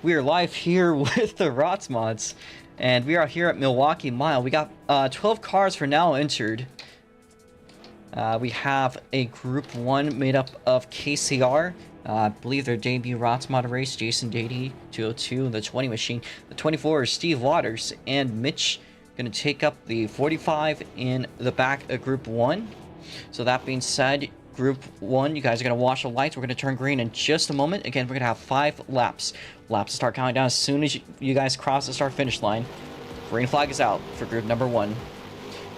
We are live here with the Rots mods, and we are here at Milwaukee Mile. We got 12 cars for now entered. We have a Group 1 made up of KCR. I believe their debut Rots mod race, Jason Dady, 202, the 20 machine. The 24 is Steve Waters, and Mitch going to take up the 45 in the back of Group 1. So that being said, Group 1, you guys are going to watch the lights. We're going to turn green in just a moment. Again, we're going to have 5 laps. Laps start counting down as soon as you guys cross the start-finish line. Green flag is out for Group number 1.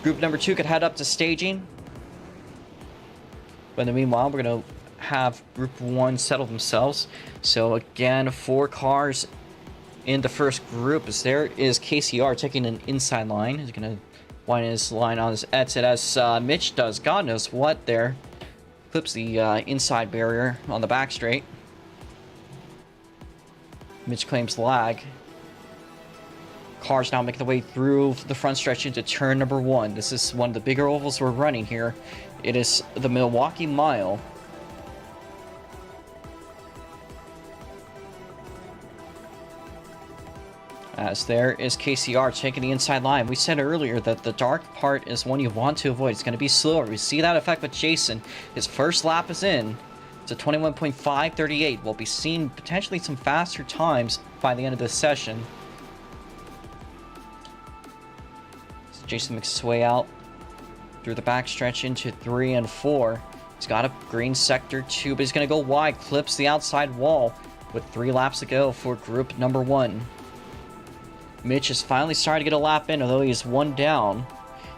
Group number 2 could head up to staging. But in the meanwhile, we're going to have Group 1 settle themselves. So again, 4 cars in the first group. As there is KCR taking an inside line. He's going to wind his line on his exit as Mitch does God knows what there. Clips the inside barrier on the back straight. Mitch claims lag. Cars now making the way through the front stretch into turn number 1. This is one of the bigger ovals we're running here. It is the Milwaukee Mile. As there is KCR taking the inside line. We said earlier that the dark part is one you want to avoid. It's going to be slower. We see that effect with Jason. His first lap is in. It's a 21.538. We'll be seeing potentially some faster times by the end of this session. So Jason makes his way out through the backstretch into 3 and 4. He's got a green sector 2, but he's going to go wide. Clips the outside wall with 3 laps to go for group number 1. Mitch is finally starting to get a lap in, although he is 1 down.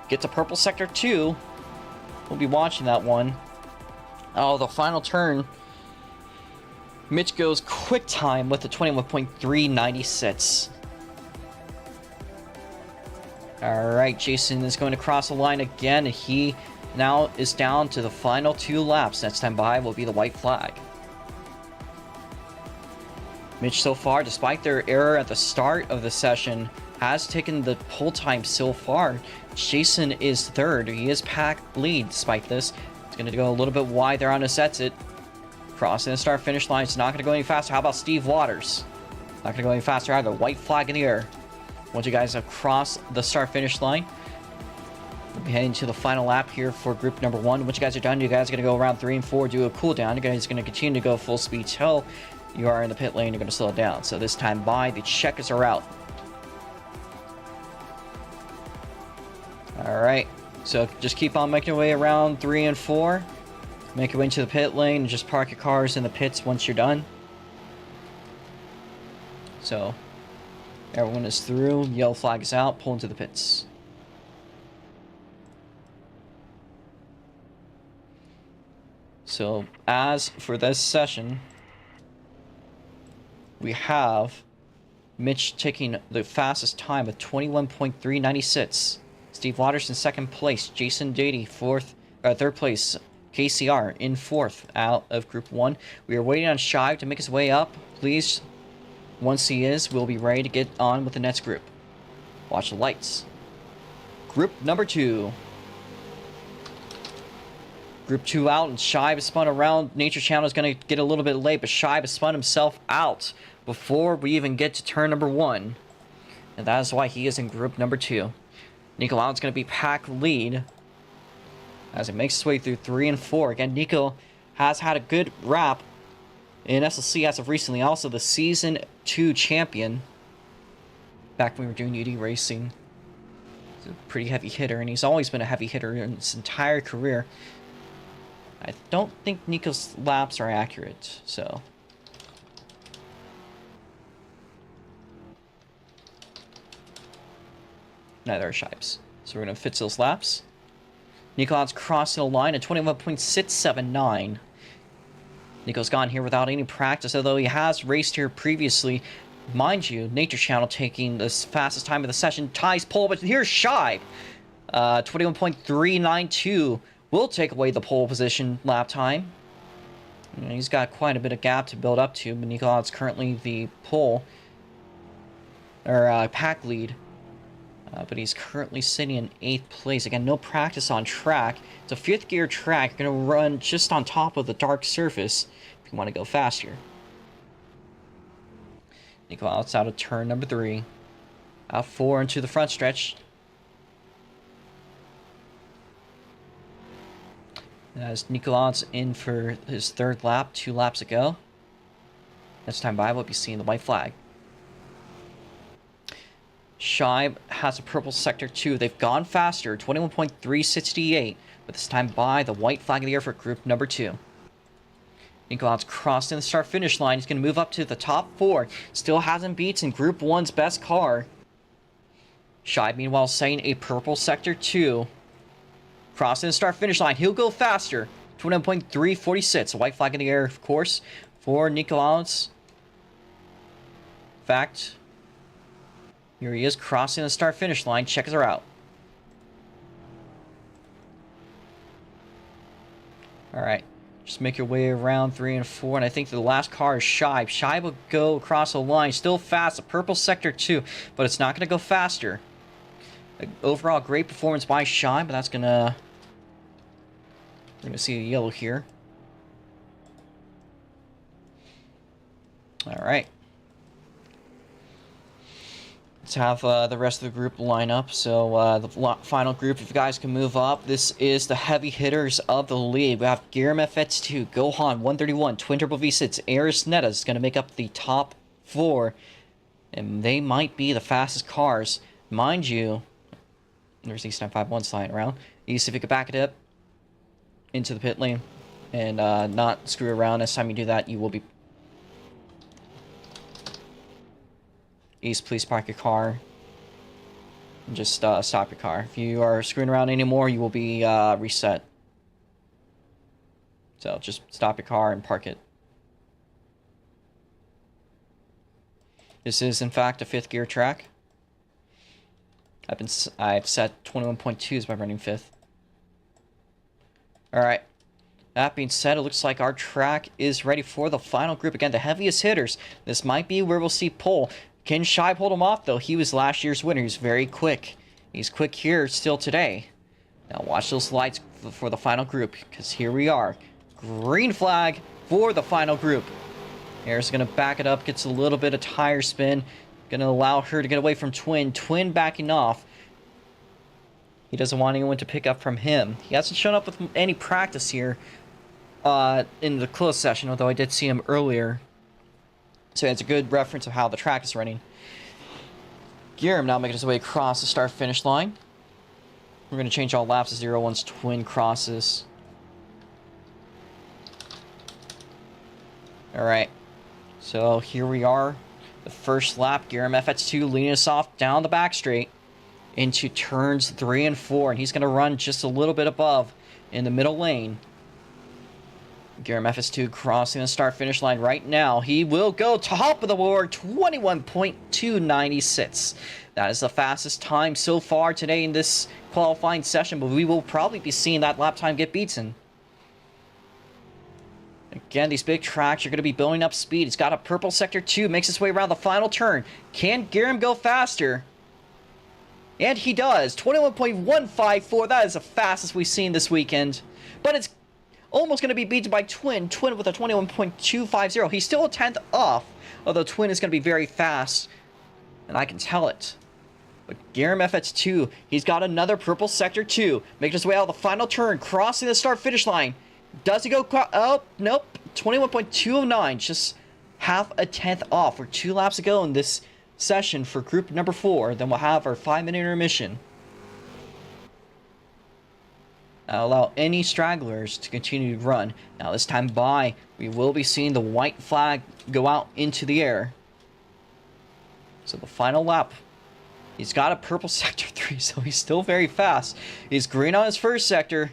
Gets a purple sector 2. We'll be watching that one. Oh, the final turn. Mitch goes quick time with a 21.396. Alright, Jason is going to cross the line again. He now is down to the final 2 laps. Next time by will be the white flag. Mitch so far, despite their error at the start of the session, has taken the pole time so far. Jason is 3rd. He is pack lead despite this. He's going to go a little bit wide there on his exit. Crossing the start-finish line. It's not going to go any faster. How about Steve Waters? Not going to go any faster either. White flag in the air. Once you guys have crossed the start-finish line, we'll be heading to the final lap here for group number 1. Once you guys are done, you guys are going to go around 3 and 4, do a cooldown. You guys are going to continue to go full speed till you are in the pit lane. You're going to slow it down. So this time by, the checkers are out. Alright, so just keep on making your way around 3 and 4. Make your way into the pit lane and just park your cars in the pits once you're done. So everyone is through. Yellow flag is out. Pull into the pits. So as for this session, we have Mitch taking the fastest time with 21.396. Steve Waters in 2nd place. Jason Dady 3rd place. KCR in 4th out of Group 1. We are waiting on Shive to make his way up. Please, once he is, we'll be ready to get on with the next group. Watch the lights. Group number 2. Group 2 out, and Shive is spun around. Nature Channel is going to get a little bit late, but Shive has spun himself out before we even get to turn number 1. And that is why he is in group number 2. Nico Allen's going to be pack lead as he makes his way through 3 and 4. Again, Nico has had a good rap in SLC as of recently. Also the Season 2 champion. Back when we were doing UD Racing. He's a pretty heavy hitter, and he's always been a heavy hitter in his entire career. I don't think Nico's laps are accurate, so neither are Shive's. So we're going to fix those laps. Nico's crossing the line at 21.679. Nico's gone here without any practice, although he has raced here previously. Mind you, Nature Channel taking the fastest time of the session. Ties pole, but here's Shive. 21.392 will take away the pole position lap time. He's got quite a bit of gap to build up to, but Nico's currently the pole, or pack lead. But he's currently sitting in 8th place. Again, no practice on track. It's a 5th gear track. You're going to run just on top of the dark surface if you want to go faster. Nico Alex out of turn number 3. Out 4 into the front stretch. As Nico Alex in for his 3rd lap, 2 laps ago. Next time by, we'll be seeing the white flag. Scheib has a purple sector 2. They've gone faster, 21.368. But this time by, the white flag in the air for group number 2. Nico Alex crossing the start-finish line. He's going to move up to the top 4. Still hasn't beaten Group 1's best car. Scheib, meanwhile, setting a purple sector 2. Crossing the start-finish line. He'll go faster. 21.346. A white flag in the air, of course, for Nico Alex. In fact, here he is crossing the start-finish line. Check her out. Alright. Just make your way around 3 and 4, and I think the last car is Scheib. Scheib will go across the line, still fast, a purple sector 2, but it's not going to go faster. Overall, great performance by Scheib, but that's going to... We're going to see a yellow here. Alright. Let's have the rest of the group line up. So the final group, if you guys can move up, this is the heavy hitters of the league. We have Guillaume FX2, Gohan 131, Twin Turbo V6, Aris Netta is going to make up the top 4. And they might be the fastest cars. Mind you, there's East 951 sliding around. East, if you could back it up into the pit lane and not screw around. Next time you do that, you will be... East, please park your car. And just stop your car. If you are screwing around anymore, you will be reset. So just stop your car and park it. This is, in fact, a 5th gear track. I've set 21.2s by running 5th. Alright. That being said, it looks like our track is ready for the final group. Again, the heaviest hitters. This might be where we'll see pole. Can Scheib hold him off, though? He was last year's winner. He's very quick. He's quick here still today. Now watch those lights for the final group, because here we are. Green flag for the final group. Air's going to back it up, gets a little bit of tire spin. Going to allow her to get away from Twin. Twin backing off. He doesn't want anyone to pick up from him. He hasn't shown up with any practice here in the closed session, although I did see him earlier. So it's a good reference of how the track is running. Guillaume now making his way across the start-finish line. We're going to change all laps to 0-1's twin crosses. Alright. So here we are. The first lap. Guillaume FX2 leading us off down the back straight into turns 3 and 4. And he's going to run just a little bit above in the middle lane. Guillaume FS2 crossing the start-finish line right now. He will go top of the board, 21.296. That is the fastest time so far today in this qualifying session, but we will probably be seeing that lap time get beaten. Again, these big tracks are going to be building up speed. He's got a purple sector 2, makes his way around the final turn. Can Guillaume go faster? And he does. 21.154. That is the fastest we've seen this weekend. But it's almost going to be beaten by Twin. Twin with a 21.250. He's still a 10th off, although Twin is going to be very fast, and I can tell it. But Guillaume FX2, he's got another purple sector 2, making his way out of the final turn, crossing the start-finish line. Does he go? Oh, nope. 21.209, just half a 10th off. We're 2 laps ago in this session for group number 4. Then we'll have our 5-minute intermission. Allow any stragglers to continue to run. Now this time by, we will be seeing the white flag go out into the air. So the final lap, he's got a purple sector 3, so he's still very fast. He's green on his first sector.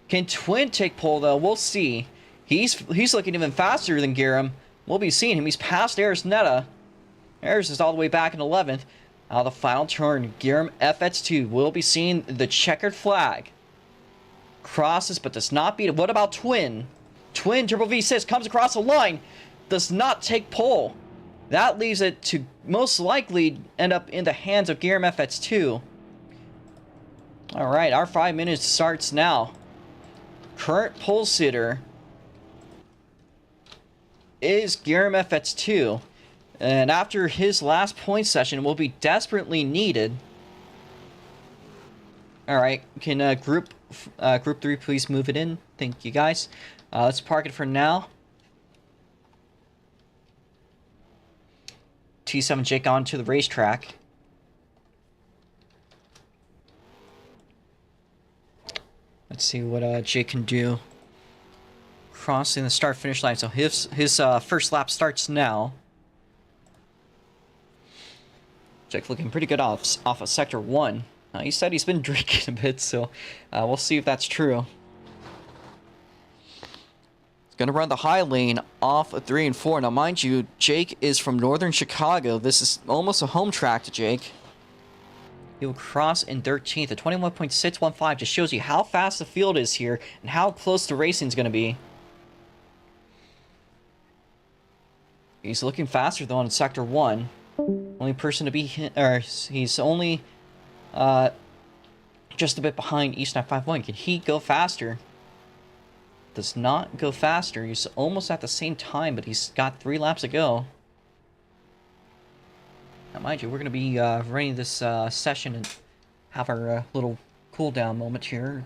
Can Twin take pole though? We'll see. He's looking even faster than Guillaume. We'll be seeing him. He's past Aris Netta. Aris is all the way back in 11th. Now the final turn, Guillaume FX2 will be seeing the checkered flag. Crosses, but does not beat it. What about Twin? Twin Turbo V6 comes across the line, does not take pole. That leaves it to most likely end up in the hands of Guillaume FX2. Alright, our 5 minutes starts now. Current pole sitter is Guillaume FX2. And after his last point session will be desperately needed. Alright, can group 3 please move it in? Thank you guys. Let's park it for now. T7 Jake on to the racetrack. Let's see what Jake can do. Crossing the start-finish line. So his first lap starts now. Jake looking pretty good off of Sector 1. He said he's been drinking a bit, so we'll see if that's true. He's going to run the high lane off of 3 and 4. Now, mind you, Jake is from northern Chicago. This is almost a home track to Jake. He'll cross in 13th at 21.615. Just shows you how fast the field is here and how close the racing's going to be. He's looking faster, though, in Sector 1. Only person to be hit, or he's only just a bit behind East 951. Can he go faster? Does not go faster. He's almost at the same time, but he's got 3 laps to go. Now, mind you, we're going to be running this session and have our little cooldown moment here.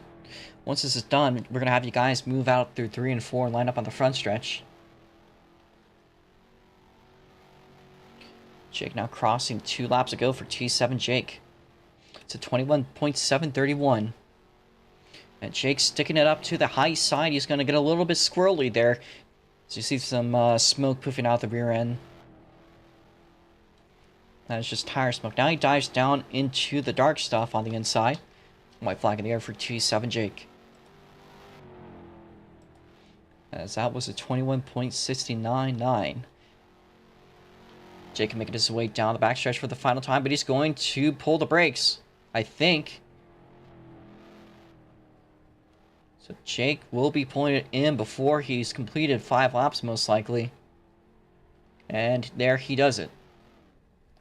Once this is done, we're going to have you guys move out through 3 and 4 and line up on the front stretch. Jake now crossing 2 laps ago for T7 Jake. It's a 21.731. And Jake sticking it up to the high side. He's going to get a little bit squirrely there. So you see some smoke poofing out the rear end. That is just tire smoke. Now he dives down into the dark stuff on the inside. White flag in the air for T7 Jake. As that was a 21.699. Jake making his way down the backstretch for the final time, but he's going to pull the brakes, I think. So Jake will be pulling it in before he's completed 5 laps, most likely. And there he does it.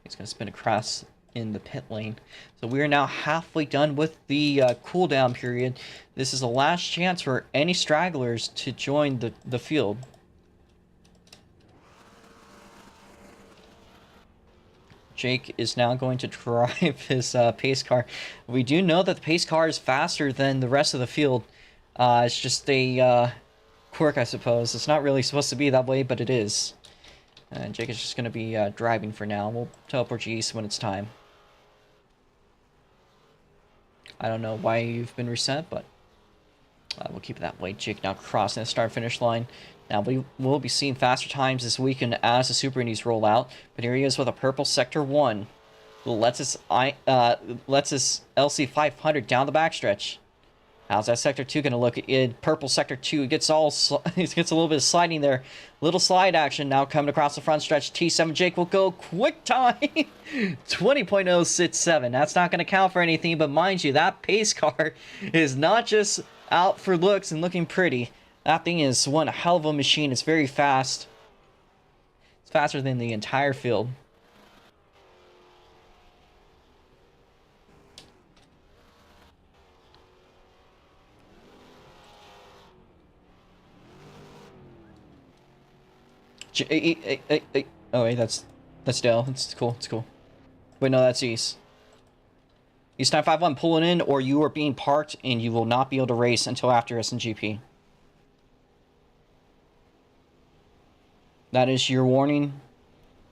He's going to spin across in the pit lane. So we are now halfway done with the cooldown period. This is the last chance for any stragglers to join the field. Jake is now going to drive his pace car. We do know that the pace car is faster than the rest of the field. It's just a quirk, I suppose. It's not really supposed to be that way, but it is. And Jake is just going to be driving for now. We'll teleport you east when it's time. I don't know why you've been reset, but we'll keep it that way. Jake now crossing the start-finish line. Now, we will be seeing faster times this weekend as the Super Indies roll out. But here he is with a purple Sector 1. Lets us LC 500 down the backstretch. How's that Sector 2 going to look? Purple Sector 2 he gets a little bit of sliding there. Little slide action now coming across the front stretch. T7 Jake will go quick time. 20.067. That's not going to count for anything, but mind you, that pace car is not just out for looks and looking pretty. That thing is one hell of a machine. It's very fast. It's faster than the entire field. Oh wait, that's Dale. It's cool. It's cool. Wait, no, that's East. East 951 pulling in, or you are being parked, and you will not be able to race until after SNGP. That is your warning.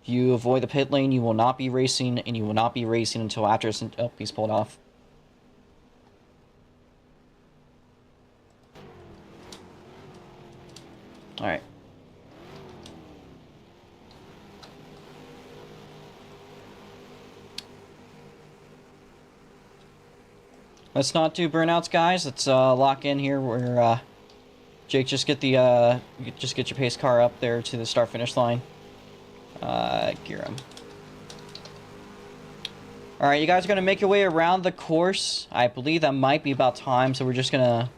If you avoid the pit lane, you will not be racing, and you will not be racing until after SNGP. Oh, he's pulled off. Alright. Let's not do burnouts, guys. Let's lock in here where Jake, just get your pace car up there to the start finish line. Gear him. All right, you guys are gonna make your way around the course. I believe that might be about time, so we're just gonna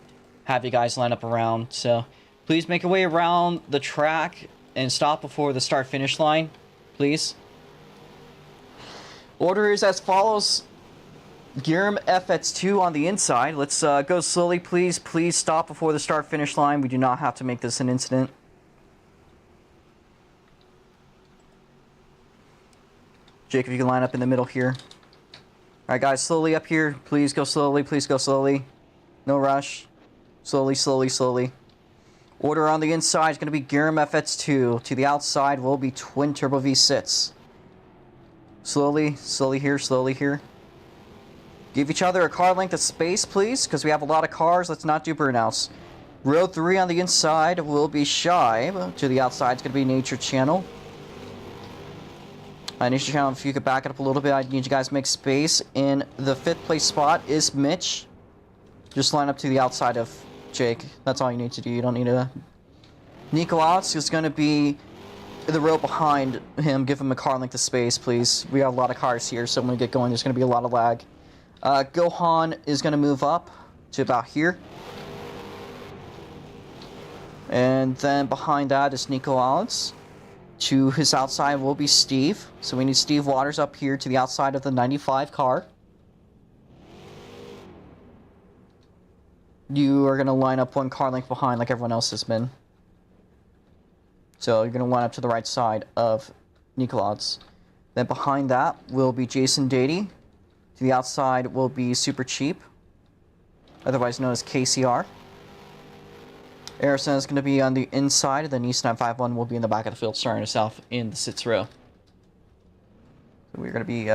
have you guys line up around. So please make your way around the track and stop before the start finish line, please. Order is as follows. Gearham FX2 on the inside. Let's go slowly, please. Please stop before the start-finish line. We do not have to make this an incident. Jake, if you can line up in the middle here. Alright guys, slowly up here. Please go slowly, please go slowly. No rush. Slowly, slowly, slowly. Order on the inside is going to be Giram FX2. To the outside will be twin turbo V6. Slowly, slowly here, slowly here. Give each other a car length of space, please, because we have a lot of cars. Let's not do burnouts. Row 3 on the inside will be Shy. To the outside is going to be Nature Channel. Nature Channel, if you could back it up a little bit, I need you guys to make space. In the 5th place spot is Mitch. Just line up to the outside of Jake. That's all you need to do. You don't need to... Nikolaus is going to be the row behind him. Give him a car length of space, please. We have a lot of cars here, so when we get going, there's going to be a lot of lag. Gohan is going to move up to about here. And then behind that is Nikolaus. To his outside will be Steve. So we need Steve Waters up here to the outside of the 95 car. You are going to line up one car length behind like everyone else has been. So you're going to line up to the right side of Nikolaus. Then behind that will be Jason Dady. To the outside will be Super Cheap, otherwise known as KCR. Arison is going to be on the inside, then East 951 will be in the back of the field, starting us off in the 6th row. So we're going to be...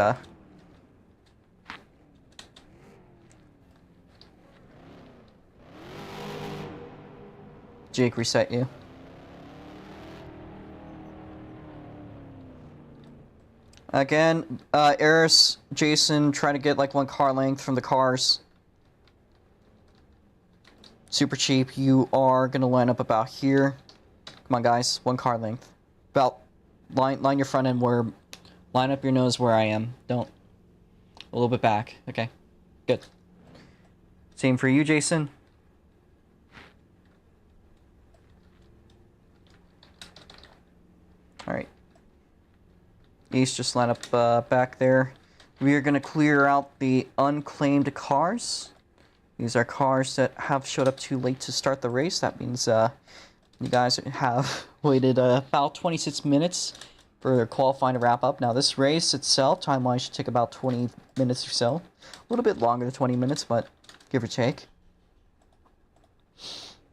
Jake, reset you. Again, Eris, Jason, try to get like one car length from the cars. Super Cheap, you are going to line up about here. Come on, guys, one car length. About, line your front end where, line up your nose where I am. Don't, a little bit back. Okay, good. Same for you, Jason. Alright. East, just line up back there. We are going to clear out the unclaimed cars. These are cars that have showed up too late to start the race. That means you guys have waited about 26 minutes for qualifying to wrap up. Now this race itself, time-wise, should take about 20 minutes or so. A little bit longer than 20 minutes, but give or take.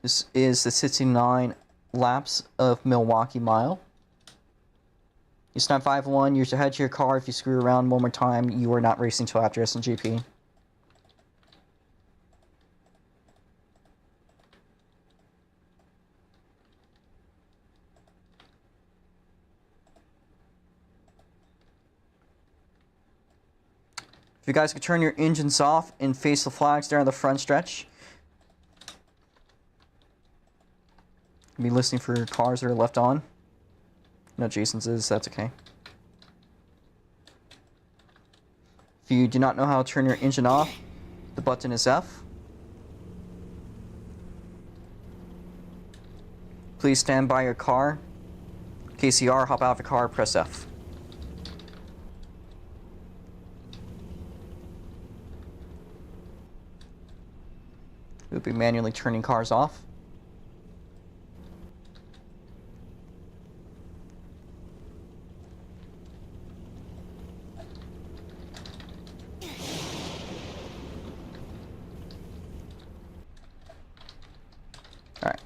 This is the 69 laps of Milwaukee Mile. It's 951, you're ahead to your car. If you screw around one more time, you are not racing till after SNGP. If you guys could turn your engines off and face the flags there on the front stretch. Be listening for cars that are left on. No, Jason's is, that's okay. If you do not know how to turn your engine off, the button is F. Please stand by your car. KCR, hop out of the car, press F. We'll be manually turning cars off. Alright.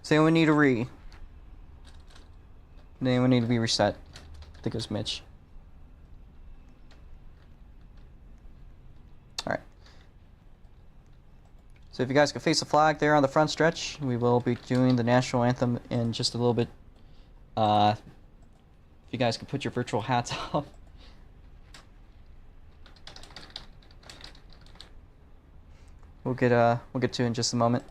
Does anyone need a re? Does anyone need to be reset? I think it was Mitch. Alright. So if you guys could face the flag there on the front stretch, we will be doing the national anthem in just a little bit. If you guys could put your virtual hats off. We'll get to it in just a moment.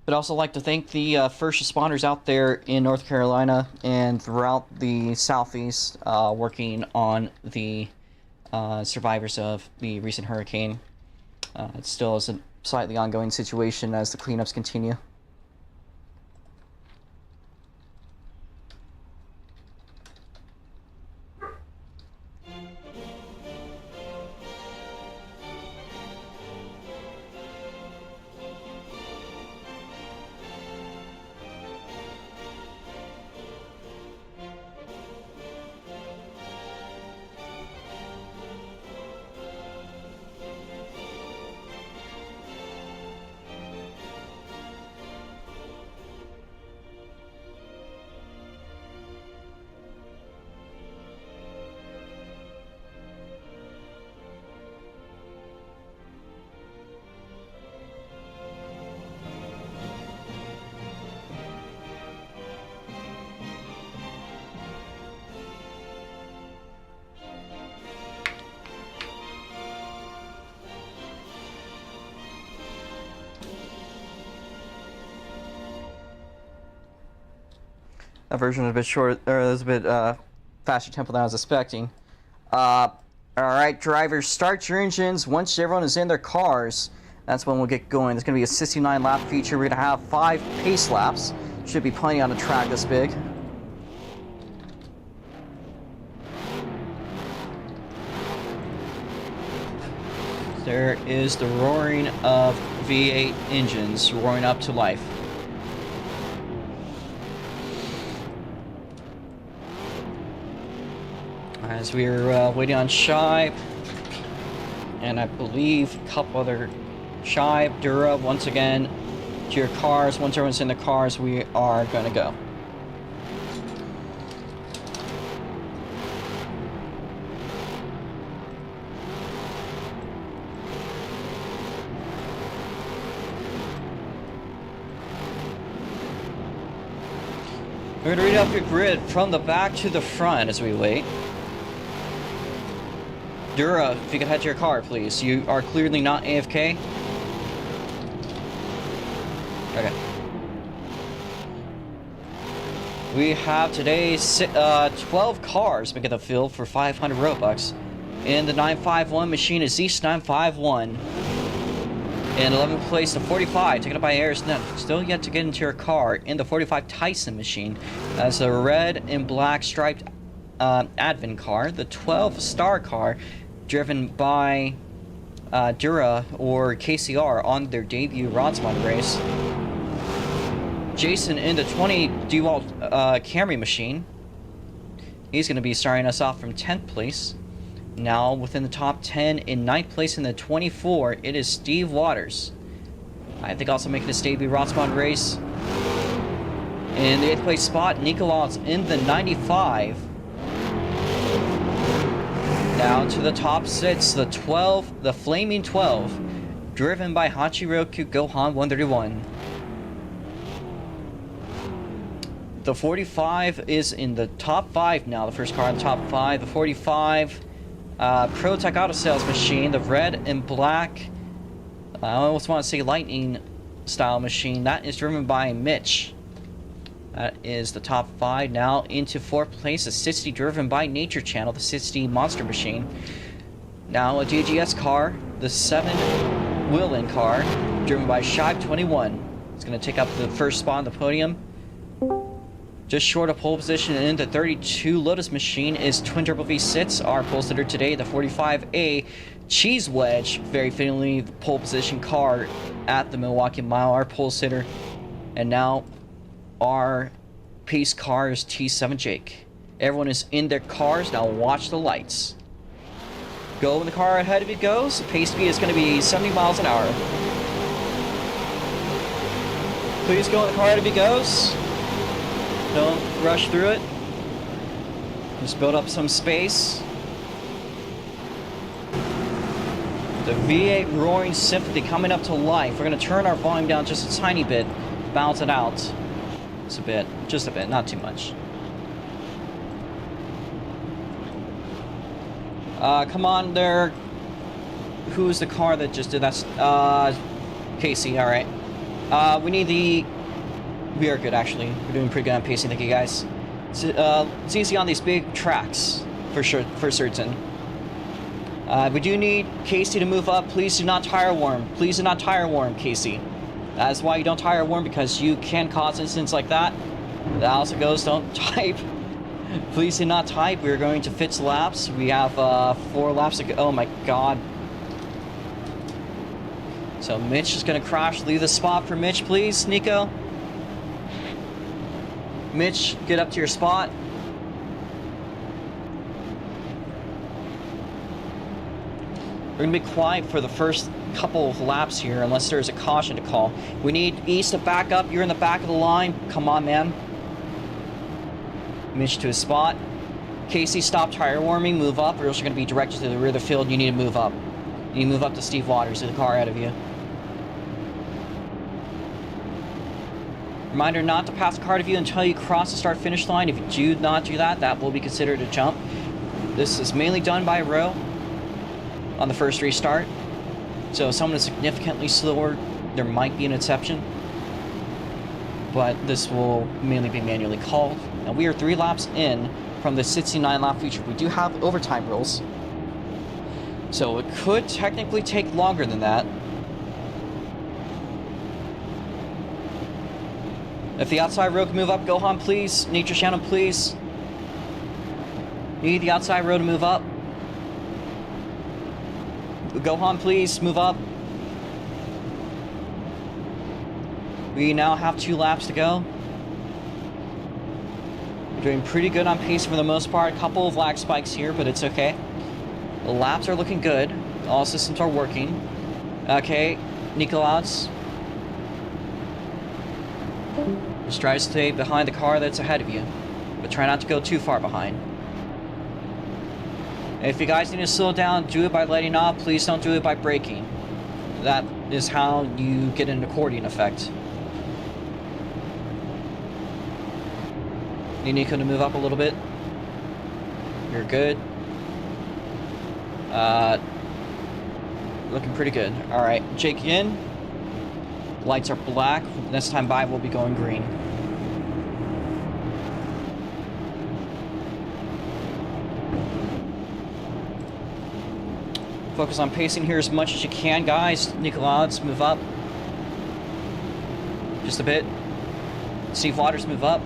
But also like to thank the first responders out there in North Carolina and throughout the Southeast working on the survivors of the recent hurricane. It still is a slightly ongoing situation as the cleanups continue. That version was a bit short, or it was a bit faster tempo than I was expecting. Alright, drivers, start your engines once everyone is in their cars. That's when we'll get going. There's going to be a 69 lap feature. We're going to have 5 pace laps. Should be plenty on a track this big. There is the roaring of V8 engines roaring up to life. As we're waiting on Shive, and I believe a couple other Shive, Dura, once again, to your cars. Once everyone's in the cars, we are gonna go. We're gonna read off your grid from the back to the front as we wait. Dura, if you could head to your car, please. You are clearly not AFK. Okay. We have today 12 cars making the field for 500 Robux. In the 951 machine is Zeus 951. In 11th place, the 45, taken up by Arisnet. Still yet to get into your car. In the 45 Tyson machine, as a red and black striped Advent car. The 12 Star car, driven by Dura or KCR on their debut Rodsmod race. Jason in the 20 DeWalt Camry machine. He's going to be starting us off from 10th place. Now within the top 10 in 9th place in the 24, it is Steve Waters. I think also making his debut Rodsmod race. In the 8th place spot, Nikolaus in the 95. Down to the top 6, the 12, the Flaming 12, driven by Hachiroku Gohan 131. The 45 is in the top 5 now, the first car in the top 5. The 45 Protec Auto Sales machine, the red and black, I almost want to say lightning style machine, that is driven by Mitch. That is the top 5. Now into 4th place, the 60 driven by Nature Channel, the 60 Monster Machine. Now a DGS car, the 7 Wheelin car, driven by Shive 21. It's going to take up the first spot on the podium. Just short of pole position in the 32 Lotus machine is Twin Turbo V6, our pole sitter today, the 45A Cheese Wedge, very fittingly the pole position car at the Milwaukee Mile, our pole sitter. And now our pace car is T7 Jake. Everyone is in their cars, now watch the lights. Go in the car ahead of you goes, pace speed is going to be 70 miles an hour. Please go in the car ahead of you goes. Don't rush through it. Just build up some space. The V8 roaring symphony coming up to life. We're going to turn our volume down just a tiny bit, balance it out. Just a bit, not too much. Come on there. Who's the car that just did that? Casey, alright. We need the... We are good, actually. We're doing pretty good on pacing, thank you guys. It's easy on these big tracks, for sure, for certain. We do need Casey to move up. Please do not tire warm. Please do not tire warm, Casey. That is why you don't tire warm, because you can cause incidents like that. That also goes, don't type. Please do not type. We're going to fix laps. We have 4 laps to go. Oh my god. So Mitch is going to crash. Leave the spot for Mitch, please, Nico. Mitch, get up to your spot. We're going to be quiet for the first couple of laps here, unless there's a caution to call. We need East to back up. You're in the back of the line. Come on, man. Mitch to his spot. Casey, stop tire warming. Move up, or else you're going to be directed to the rear of the field. You need to move up. You need to move up to Steve Waters, to the car ahead of you. Reminder not to pass the car of you until you cross the start-finish line. If you do not do that, that will be considered a jump. This is mainly done by row on the first restart. So if someone is significantly slower, there might be an exception. But this will mainly be manually called And we are 3 laps in from the 69 lap feature. We do have overtime rules, so it could technically take longer than that. If the outside road can move up, Gohan, please. Nature Channel, please. Need the outside road to move up. Gohan, please, move up. We now have 2 laps to go. We're doing pretty good on pace for the most part. A couple of lag spikes here, but it's okay. The laps are looking good. All systems are working. Okay, Nikolaus. Just try to stay behind the car that's ahead of you, but try not to go too far behind. If you guys need to slow down, do it by letting off. Please don't do it by braking. That is how you get an accordion effect. Need Nico to move up a little bit. You're good. Looking pretty good. Alright, Jake in. Lights are black. Next time by, we'll be going green. Focus on pacing here as much as you can, guys. Nikolaus, move up. Just a bit. Steve Waters, move up.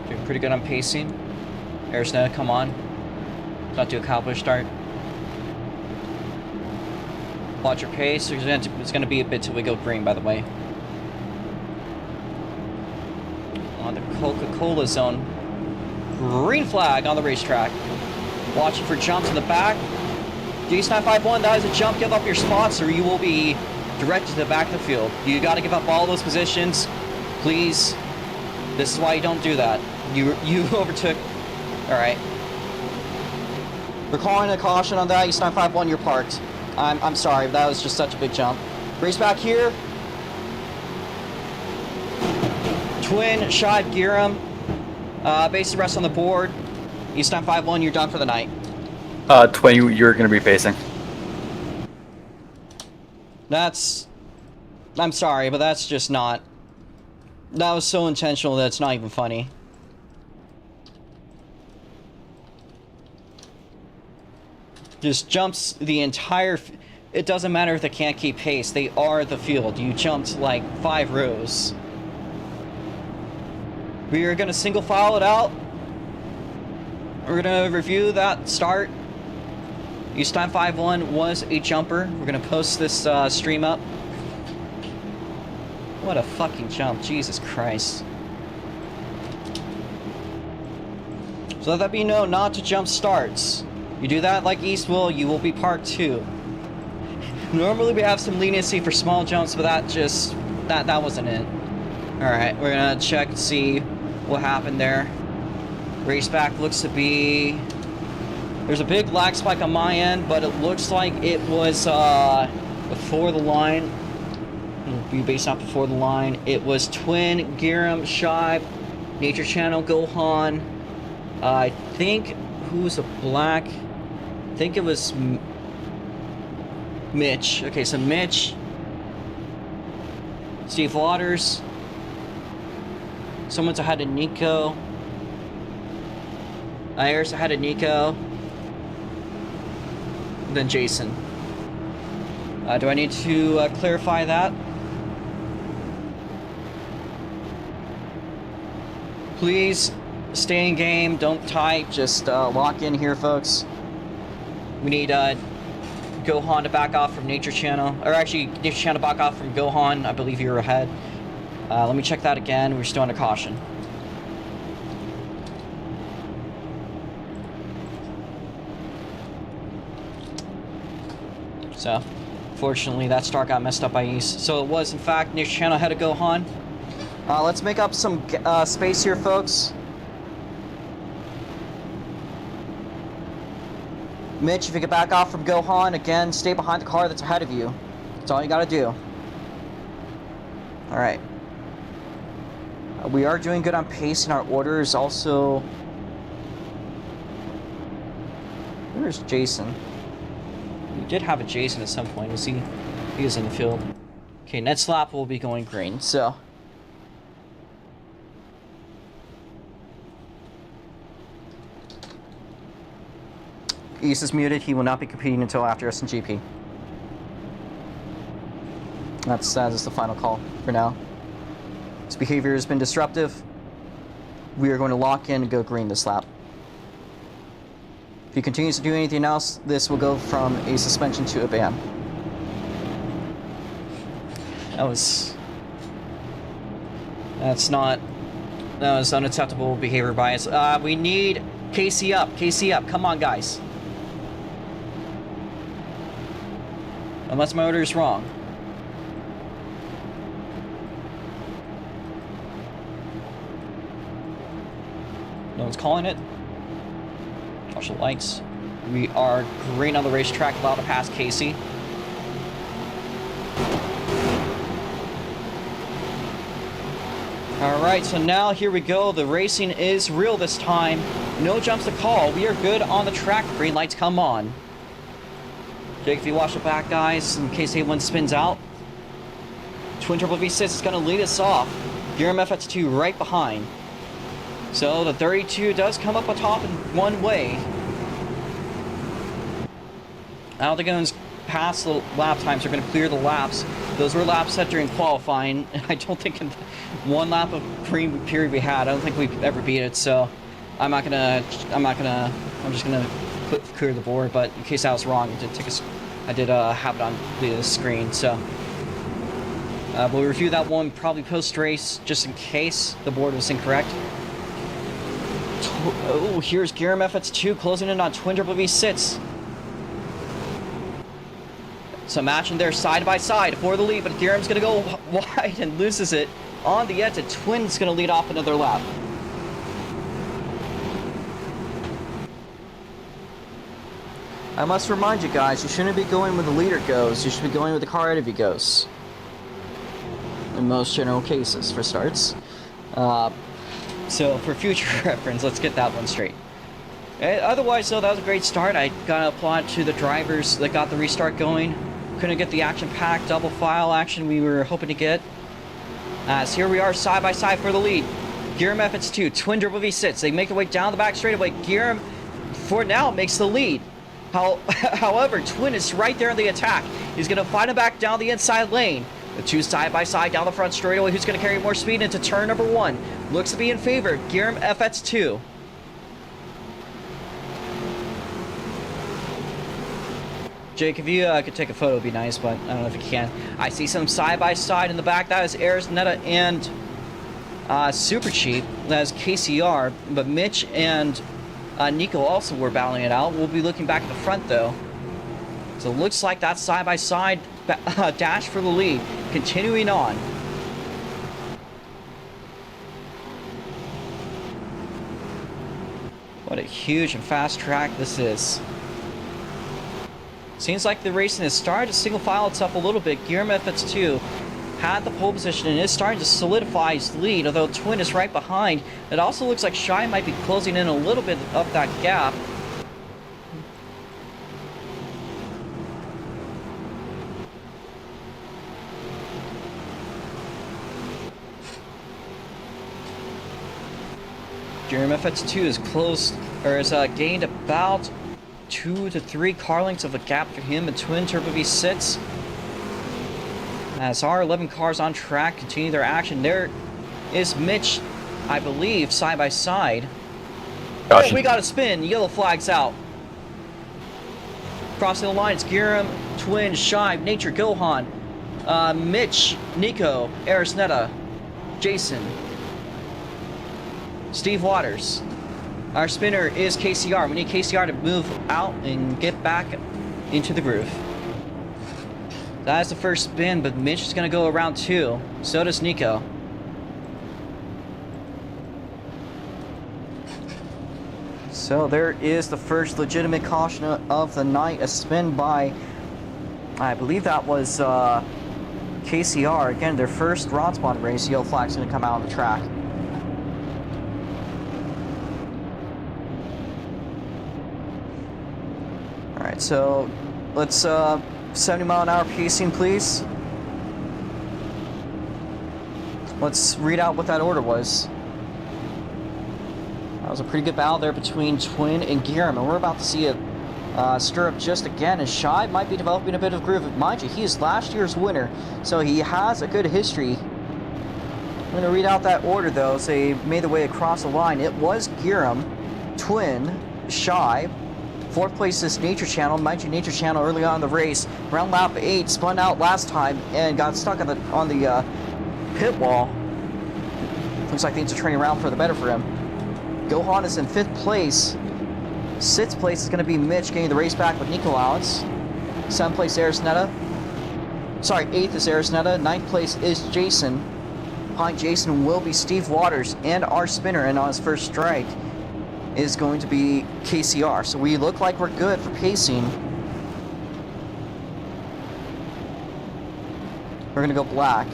Doing pretty good on pacing. Arizona, come on. Not do a cowboy start. Watch your pace. It's going to be a bit till we go green, by the way. On the Coca-Cola zone. Green flag on the racetrack. Watching for jumps in the back. JCOLMT, that is a jump. Give up your spots or you will be directed to the back of the field. You got to give up all those positions. Please. This is why you don't do that. You overtook. Alright. We're calling a caution on that. JCOLMT, you're parked. I'm sorry, that was just such a big jump. Race back here. Twin, Shive, Giram. Base the rest on the board. JCOLMT, you're done for the night. Twin, you're going to be pacing. I'm sorry, but that's just not... That was so intentional that it's not even funny. Just jumps the entire... It doesn't matter if they can't keep pace. They are the field. You jumped like 5 rows. We are going to single file it out. We're going to review that start. JCOLMT was a jumper. We're going to post this stream up. What a fucking jump. Jesus Christ. So let that be known not to jump starts. You do that like East will, you will be parked too. Normally we have some leniency for small jumps, but that wasn't it. Alright, we're gonna check to see what happened there. Race back looks to be... There's a big lag spike on my end, but it looks like it was before the line. It'll be based off before the line. It was Twin, Giram, Shive, Nature Channel, Gohan. I think... Who's a black? I think it was Mitch. Okay, so Mitch, Steve Waters, someone's ahead of Nico, Ayers ahead of Nico, and then Jason. Do I need to clarify that? Please stay in game, don't type, just lock in here, folks. We need Gohan to back off from Nature Channel, or actually Nature Channel to back off from Gohan. I believe you're ahead. Let me check that again. We're still under caution. So, fortunately, that start got messed up by East. So it was, in fact, Nature Channel ahead of Gohan. Let's make up some space here, folks. Mitch, if you could back off from Gohan, again, stay behind the car that's ahead of you. That's all you gotta do. Alright. We are doing good on pace, and our order is also Where's Jason? We did have a Jason at some point. We'll see. He is in the field. Okay, next lap will be going green. So. East is muted. He will not be competing until after SNGP. That is the final call for now. His behavior has been disruptive. We are going to lock in and go green this lap. If he continues to do anything else, this will go from a suspension to a ban. That was unacceptable behavior bias. We need KC up. KC up. Come on, guys. Unless my order is wrong. No one's calling it. Watch the lights. We are green on the racetrack, allowed to pass Casey. Alright, so now here we go. The racing is real this time. No jumps to call. We are good on the track. Green lights come on. Jake, if you watch the back, guys, in case anyone spins out. Twin Turbo V6 is going to lead us off. Gear FX2 right behind. So the 32 does come up atop in one way. I don't think anyone's past the lap times are going to clear the laps. Those were laps set during qualifying. I don't think in one lap of green period we had, I don't think we've ever beat it. So I'm just gonna clear the board. But in case I was wrong, I did have it on the screen. So we'll review that one probably post race just in case the board was incorrect. Oh, here's Giram FX2 closing in on Twin Turbo V6. So matching there side by side for the lead, but Giram's going to go wide and loses it on the edge. Twin's going to lead off another lap. I must remind you guys, you shouldn't be going where the leader goes. You should be going where the car ahead of you goes. In most general cases, for starts. So for future reference, let's get that one straight. Otherwise, though, that was a great start. I gotta applaud to the drivers that got the restart going. Couldn't get the action-packed double file action we were hoping to get. As here we are side by side for the lead. Giram FX2, Twin Turbo V6. They make their way down the back straightaway. Giram, for now, makes the lead. However, Twin is right there in the attack. He's gonna fight him back down the inside lane. The two side by side down the front straightaway. Who's gonna carry more speed into turn number one? Looks to be in favor. Giram FX2. Jake, if you could take a photo, it'd be nice, but I don't know if you can. I see some side-by-side in the back. That is Arizoneta and Super Cheap. That is KCR. But Mitch and Nico also were battling it out. We'll be looking back at the front, though. So it looks like that side-by-side dash for the lead. Continuing on. What a huge and fast track this is. Seems like the racing has started to single file itself a little bit. Giram FX2 had the pole position and is starting to solidify his lead, although Twin is right behind. It also looks like Shy might be closing in a little bit of that gap. Giram FX2 is close, or has gained about 2 to 3 car lengths of a gap for him and Twin Turbo V6. As our 11 cars on track continue their action, there is Mitch, I believe, side by side. Oh, we got a spin. Yellow flag's out. Crossing the line, it's Giram, Twin, Shy, Nature, Gohan, Mitch, Nico, Arizoneta, Jason, Steve Waters. Our spinner is KCR. We need KCR to move out and get back into the groove. That is the first spin, but Mitch is going to go around 2. So does Nico. So there is the first legitimate caution of the night. A spin by, I believe that was KCR. Again, their first rod spot race. Yellow flag's going to come out on the track. Alright, so let's 70 mile an hour pacing, please. Let's read out what that order was. That was a pretty good battle there between Twin and Giram, and we're about to see it stir up just again, and Shy might be developing a bit of groove. Mind you, he is last year's winner, so he has a good history. I'm going to read out that order though, so they made their way across the line. It was Giram, Twin, Shy. 4th place is Nature Channel. Mind you, Nature Channel early on in the race, around lap 8, spun out last time and got stuck on the pit wall. Looks like things are turning around for the better for him. Gohan is in 5th place. 6th place is going to be Mitch getting the race back with Nikolaus. 7th place Arisneta. Sorry, 8th is Arisneta. 9th place is Jason. Behind Jason will be Steve Waters and our spinner, and on his first strike is going to be KCR. So we look like we're good for pacing. We're going to go black.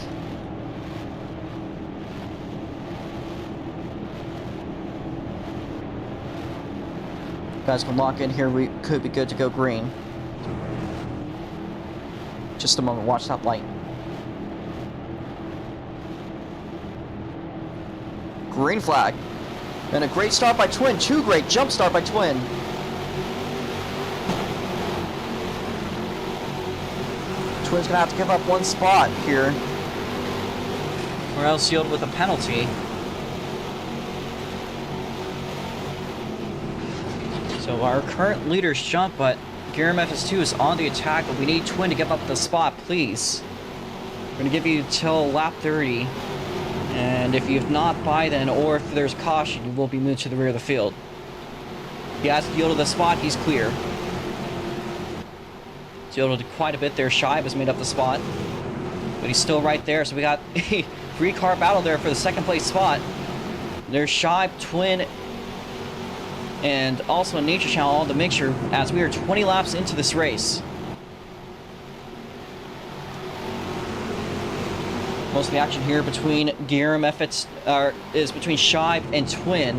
Guys can lock in here. We could be good to go green. Just a moment. Watch that light. Green flag. And a great start by Twin. 2 great jump start by Twin. Twin's gonna have to give up 1 spot here, or else sealed with a penalty. So our current leader's jump, but Giram FS2 is on the attack, but we need Twin to give up the spot, please. We're going to give you till lap 30, and if you've not by then, or if there's caution, you will be moved to the rear of the field. He has yielded the spot, he's clear. He's yielded quite a bit there. Shive has made up the spot, but he's still right there, so we got a 3-car battle there for the 2nd place spot. There's Shive, Twin, and also a Nature Channel on the mixture as we are 20 laps into this race. Most of the action here between Giram is between Shive and Twin,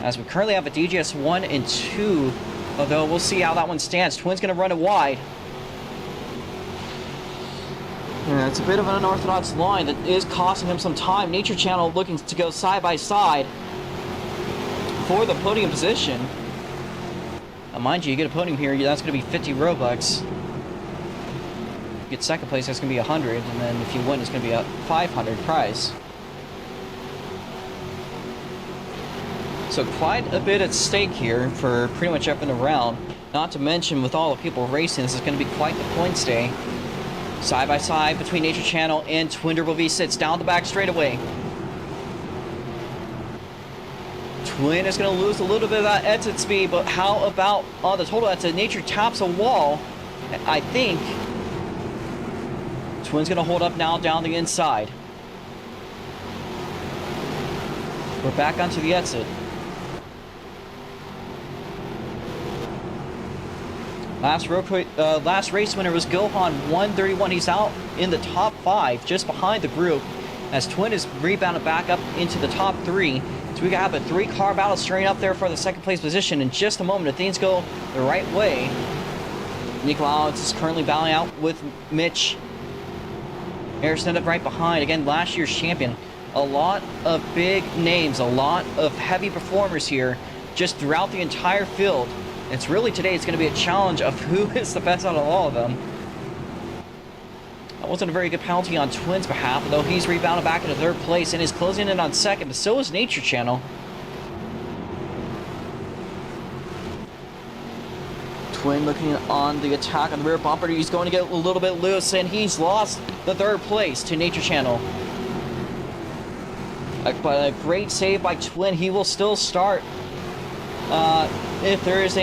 as we currently have a DGS 1 and 2, although we'll see how that one stands. Twin's going to run it wide. Yeah, it's a bit of an unorthodox line that is costing him some time. Nature Channel looking to go side by side for the podium position. Now, mind you, you get a podium here, that's going to be 50 Robux. You get 2nd place, that's going to be 100, and then if you win, it's going to be a 500 prize. So quite a bit at stake here for pretty much up and around. Not to mention, with all the people racing, this is going to be quite the points day. Side by side between Nature Channel and Twin Turbo V6 down the back straightaway. Twin is going to lose a little bit of that exit speed, but how about on the total? That's a Nature taps a wall. I think Twin's going to hold up now down the inside. We're back onto the exit. Last race winner was Gohan 131. He's out in the top 5, just behind the group, as Twin is rebounded back up into the top 3. So we have a 3-car battle stirring up there for the 2nd place position in just a moment if things go the right way. Nikolaus is currently battling out with Mitch. Harrison up right behind. Again, last year's champion. A lot of big names, a lot of heavy performers here just throughout the entire field. It's really today, it's going to be a challenge of who is the best out of all of them. That wasn't a very good penalty on Twin's behalf, though he's rebounded back into 3rd place and is closing in on 2nd, but so is Nature Channel. Twin looking on the attack on the rear bumper. He's going to get a little bit loose, and he's lost the 3rd place to Nature Channel. But a great save by Twin. He will still start. If there is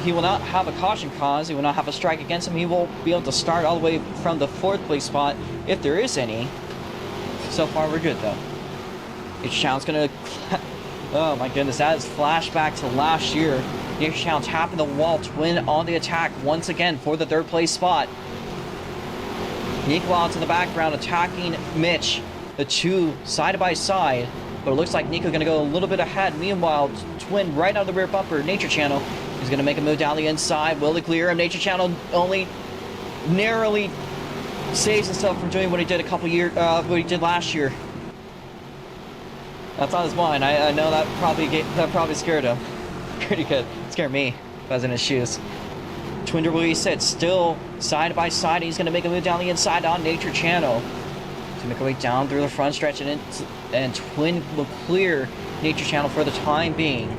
he will not have a caution cause. He will not have a strike against him. He will be able to start all the way from the 4th place spot, if there is any. So far, we're good, though. Nature Channel's going to... Oh, my goodness. That is flashback to last year. Nature Channel tapping the wall. Twin on the attack once again for the 3rd place spot. Nikolaus in the background attacking Mitch. The 2 side by side. But it looks like Nico going to go a little bit ahead. Meanwhile, Twin right out of the rear bumper. Nature Channel is going going to make a move down the inside. Will it clear him? Nature Channel only narrowly saves himself from doing what he did what he did last year. That's on his mind. I know that probably scared him. Pretty good. Scared me if I was in his shoes. Twin W said still side by side. He's going to make a move down the inside on Nature Channel to make a way down through the front stretch, and Twin will clear Nature Channel for the time being.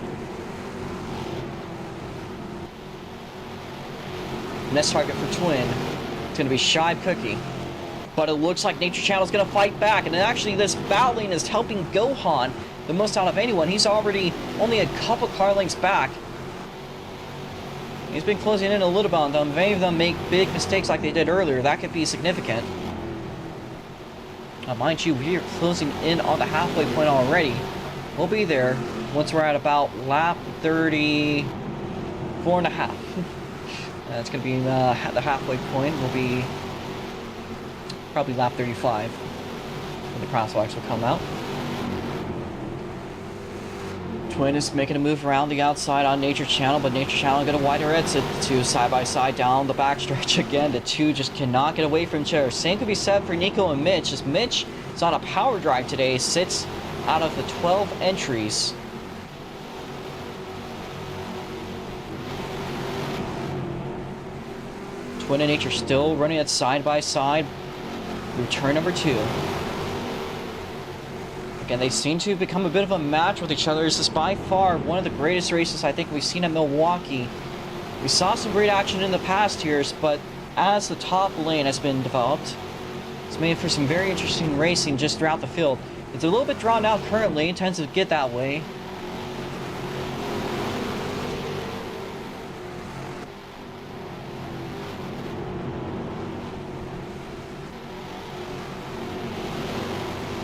Next target for Twin, it's going to be Shibe Cookie. But it looks like Nature Channel is going to fight back. And actually, this battling is helping Gohan the most out of anyone. He's already only a couple car lengths back. He's been closing in a little bit on them. If any of them make big mistakes like they did earlier, that could be significant. Now, mind you, we are closing in on the halfway point already. We'll be there once we're at about lap 34 and a half. That's going to be the halfway point. Will be probably lap 35 when the crosswalks will come out. Twin is making a move around the outside on Nature Channel, but Nature Channel got a wider exit. The two side by side down the backstretch again. The two just cannot get away from each other. Same could be said for Nico and Mitch, as Mitch is on a power drive today, sits out of the 12 entries. Twin and Nature still running it side by side. Return number 2. Again, they seem to become a bit of a match with each other. This is by far one of the greatest races I think we've seen at Milwaukee. We saw some great action in the past years, but as the top lane has been developed, it's made for some very interesting racing just throughout the field. It's a little bit drawn out currently. It tends to get that way.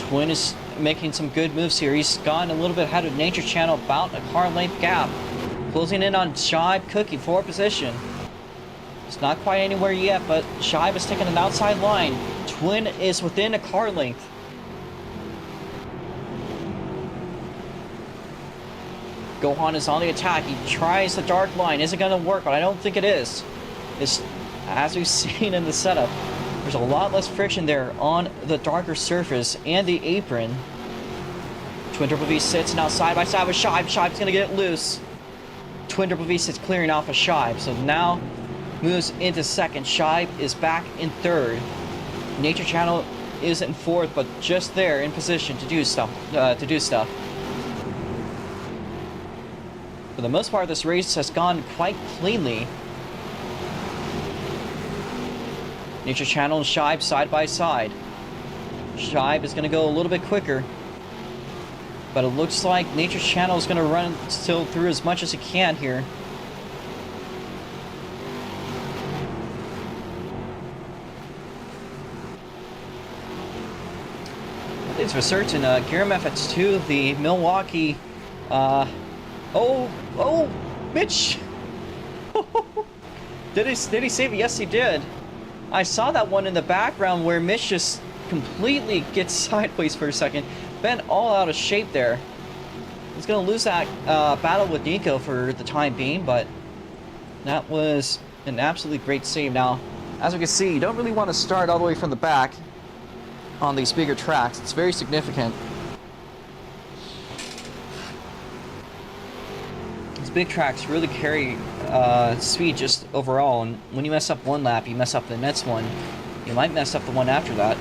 Twin is making some good moves here. He's gone a little bit ahead of Nature Channel, about a car length gap. Closing in on Shibe Cookie for position. It's not quite anywhere yet, but Shibe is taking an outside line. Twin is within a car length. Gohan is on the attack. He tries the dark line. Is it going to work? But I don't think it is. As we've seen in the setup, there's a lot less friction there on the darker surface and the apron. Twin Triple V sits now side by side with Shibe. Shibe's going to get it loose. Twin Triple V sits clearing off of Shibe. So now moves into second. Shibe is back in third. Nature Channel is in fourth, but just there in position to do stuff. For the most part, this race has gone quite cleanly. Nature Channel and Shibe side by side. Shibe is going to go a little bit quicker, but it looks like Nature Channel is going to run still through as much as it can here. It's for certain, Gearum FX2, the Milwaukee, oh, Mitch! Did he save it? Yes, he did. I saw that one in the background where Mitch just completely gets sideways for a second. Bent all out of shape there. He's going to lose that battle with Nico for the time being, but that was an absolutely great save. Now, as we can see, you don't really want to start all the way from the back on these bigger tracks. It's very significant. These big tracks really carry speed just overall, and when you mess up one lap, you mess up the next one. You might mess up the one after that.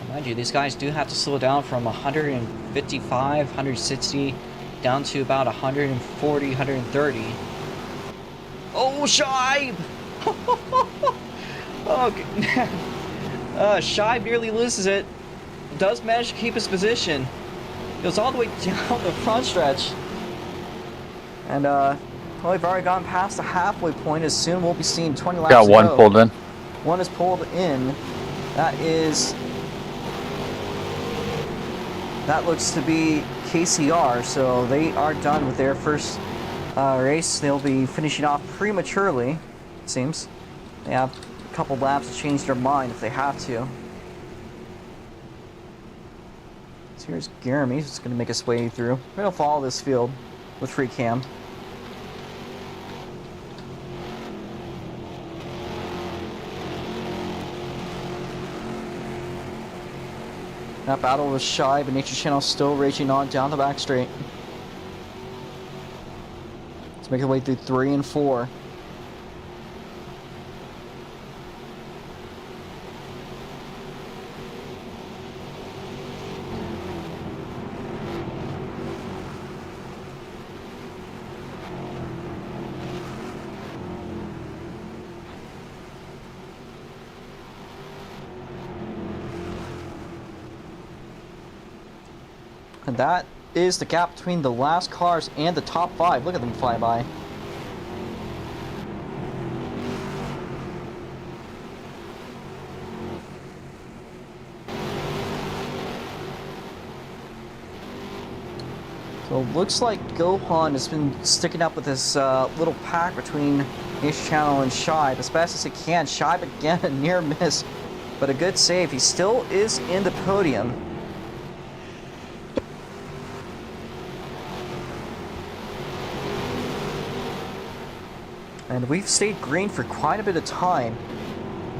And mind you, these guys do have to slow down from 155, 160 down to about 140, 130. Oh, Shibe! Oh, Shibe nearly loses it. Does manage to keep his position. Goes all the way down the front stretch. And we've already gone past the halfway point. As soon we'll be seeing 20 laps. Got one pulled in. One is pulled in. That looks to be KCR. So they are done with their first race. They'll be finishing off prematurely, it seems. They have a couple laps to change their mind if they have to. So here's Gearum. He's just going to make his way through. We're going to follow this field with free cam. That battle was shy, but Nature Channel still raging on down the back straight. Let's make our way through 3 and 4. And that is the gap between the last cars and the top 5. Look at them fly by. So it looks like Gohan has been sticking up with this little pack between Nature Channel and Shibe as best as he can. Shibe again, a near miss, but a good save. He still is in the podium. And we've stayed green for quite a bit of time.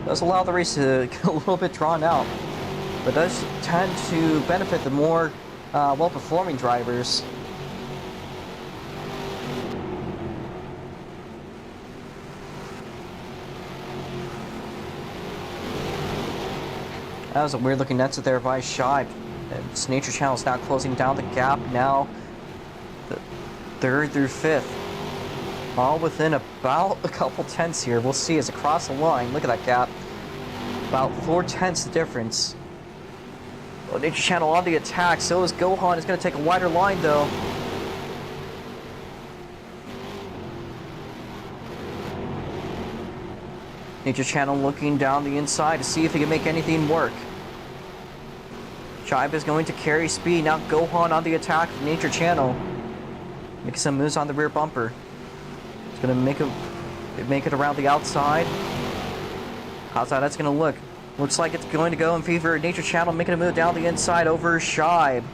Does allow the race to get a little bit drawn out, but does tend to benefit the more well-performing drivers. That was a weird-looking exit there by Shibe. Its Nature Channel is now closing down the gap. Now, the 3rd through 5th. All within about a couple tenths here. We'll see as across the line. Look at that gap. About 4 tenths the difference. Well, Nature Channel on the attack. So is Gohan. It's going to take a wider line though. Nature Channel looking down the inside to see if he can make anything work. Shibe is going to carry speed. Now Gohan on the attack. Nature Channel making some moves on the rear bumper. Gonna make it around the outside. How's that's gonna look? Looks like it's going to go in favor of Nature Channel, making a move down the inside over Shibe.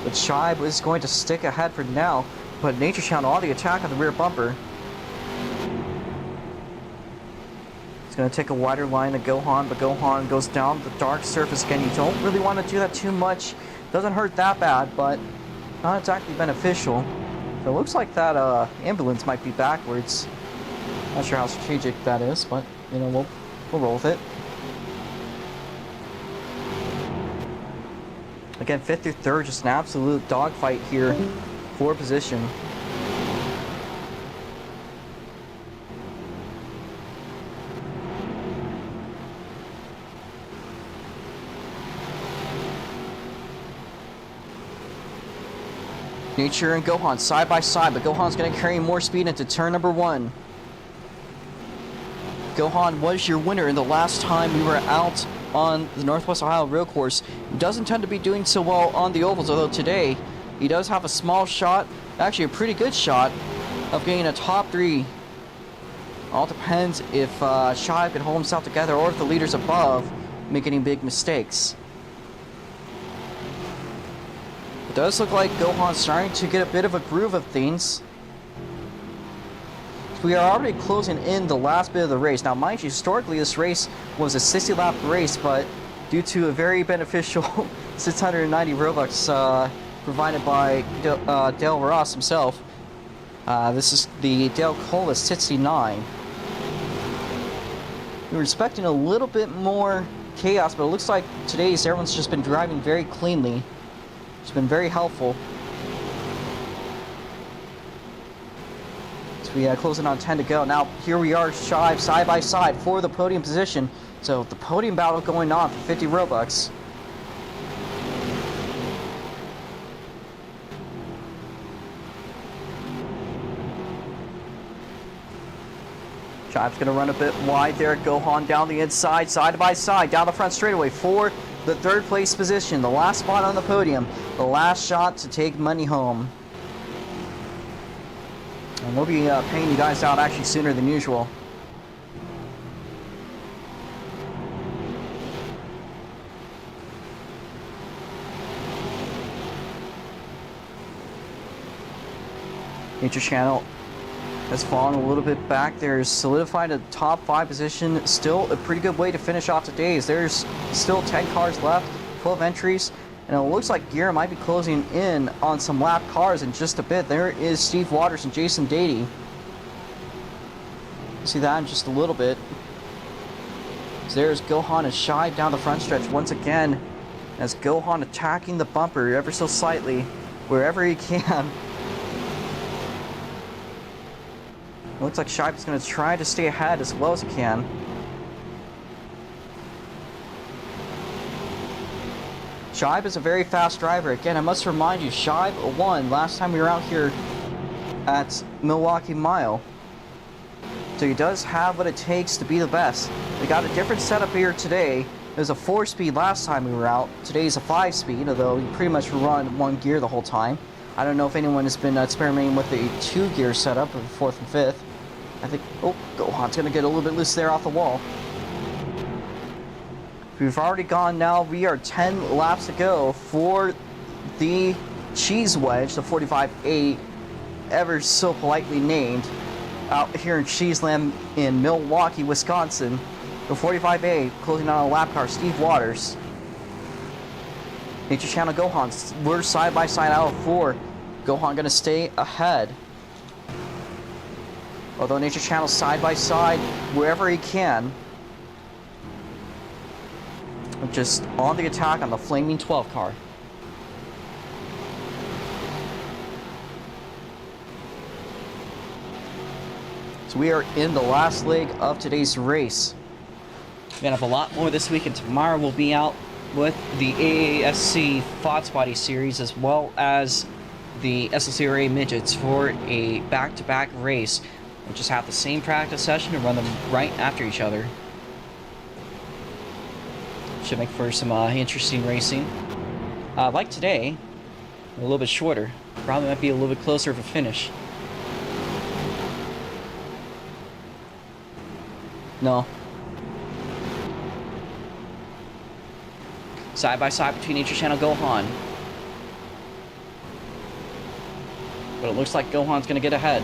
But Shibe is going to stick ahead for now. But Nature Channel on the attack on the rear bumper. It's gonna take a wider line to Gohan, but Gohan goes down the dark surface again. You don't really want to do that too much. Doesn't hurt that bad, but not exactly beneficial. So it looks like that ambulance might be backwards. Not sure how strategic that is, but you know, we'll roll with it. Again, 5th through 3rd, just an absolute dogfight here for position. Nature and Gohan side by side, but Gohan's going to carry more speed into turn number 1. Gohan was your winner in the last time we were out on the Northwest Ohio Road Course. He doesn't tend to be doing so well on the ovals, although today he does have a small shot, actually a pretty good shot, of getting a top 3. All depends if Shibe can hold himself together or if the leaders above make any big mistakes. It does look like Gohan's starting to get a bit of a groove of things. We are already closing in the last bit of the race. Now, mind you, historically this race was a 60-lap race, but due to a very beneficial 690 Robux provided by Dale Ross himself, this is the JCOLMT 69. We were expecting a little bit more chaos, but it looks like today's everyone's just been driving very cleanly. It's been very helpful. So we closing on 10 to go. Now here we are, Shibe side by side for the podium position. So the podium battle going on for 50 Robux. Shibe's going to run a bit wide there. Gohan down the inside, side by side, down the front straightaway for the 3rd place position. The last spot on the podium. The last shot to take money home. And we'll be paying you guys out actually sooner than usual. Nature Channel has fallen a little bit back. There's solidified a top 5 position. Still a pretty good way to finish off the days. There's still 10 cars left, 12 entries, and it looks like Gear might be closing in on some lap cars in just a bit. There is Steve Waters and Jason Dady. See that in just a little bit. So there's Gohan and Shive down the front stretch once again, as Gohan attacking the bumper ever so slightly, wherever he can. Looks like Shive is going to try to stay ahead as well as he can. Shive is a very fast driver. Again, I must remind you, Shive won last time we were out here at Milwaukee Mile. So he does have what it takes to be the best. We got a different setup here today. It was a 4-speed last time we were out. Today's a 5-speed, although you pretty much run 1 gear the whole time. I don't know if anyone has been experimenting with the 2-gear setup of the 4th and 5th. I think, oh, Gohan's going to get a little bit loose there off the wall. We've already gone now. We are 10 laps to go for the Cheese Wedge, the 45A, ever so politely named, out here in Cheeseland in Milwaukee, Wisconsin. The 45A closing on a lap car, Steve Waters. Nature Channel Gohan, we're side by side out of 4. Gohan going to stay ahead. Although Nature Channel side by side wherever he can. Just on the attack on the Flaming 12 car. So we are in the last leg of today's race. We're gonna have a lot more this week, and tomorrow we'll be out with the AASC Fox Body Series as well as the SLCRA Midgets for a back-to-back race. We'll just have the same practice session and run them right after each other. Should make for some interesting racing. Like today, a little bit shorter. Probably might be a little bit closer of a finish. No. Side by side between Nature Channel Gohan. But it looks like Gohan's going to get ahead.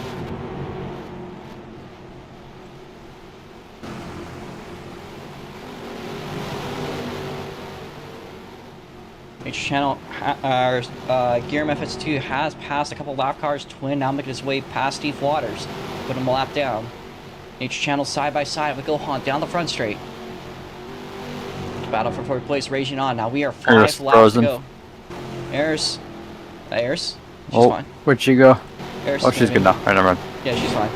Nature Channel, Gear MFS2 has passed a couple lap cars. Twin now making his way past Steve Waters. Put him a lap down. Nature Channel side by side with Gohan down the front straight. Battle for 4th place raging on. Now we are 5 laps to go. Eris. She's fine. Where'd she go? Eris oh, she's good now. Alright, never mind. Yeah, she's fine.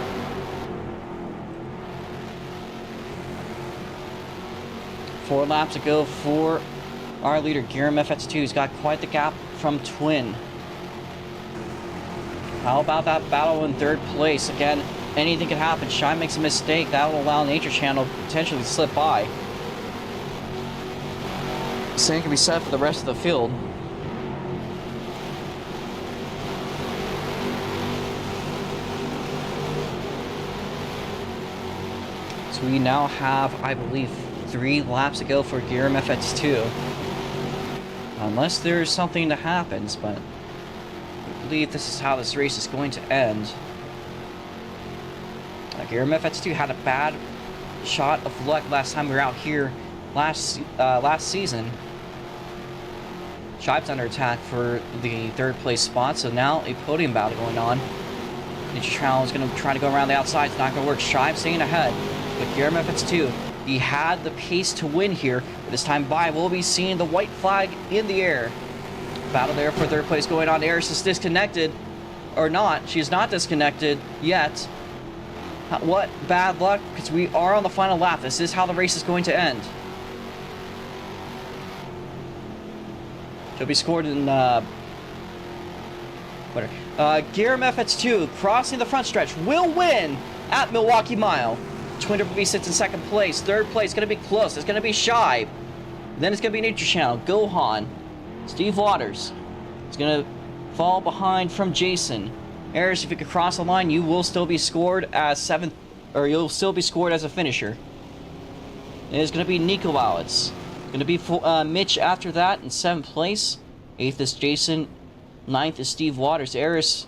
Four laps to go for our leader, Gear MFS2. He's got quite the gap from Twin. How about that battle in 3rd place? Again, anything can happen. Shine makes a mistake. That will allow Nature Channel to potentially slip by. Same can be said for the rest of the field. So we now have, I believe, 3 laps to go for Gear MFX2. Unless there's something that happens, but I believe this is how this race is going to end. Gear MFX2 had a bad shot of luck last time we were out here last season. Shive's under attack for the 3rd place spot, so now a podium battle going on. Nature Channel is going to try to go around the outside. It's not going to work. Shive staying ahead. But Gear MFX2, he had the pace to win here. But this time by, we'll be seeing the white flag in the air. Battle there for 3rd place going on. Eris is disconnected. Or not. She's not disconnected yet. What bad luck, because we are on the final lap. This is how the race is going to end. She'll be scored in, Gear MFX2 crossing the front stretch will win at Milwaukee Mile. Twin Triple B sits in 2nd place. 3rd place going to be close. It's going to be Shive. Then it's going to be Nature Channel, Gohan, Steve Waters. It's going to fall behind from Jason. Eris, if you could cross the line, you will still be scored as 7th, or you'll still be scored as a finisher. It is going to be Nico It's going to be Mitch after that in 7th place. 8th is Jason. 9th is Steve Waters. Eris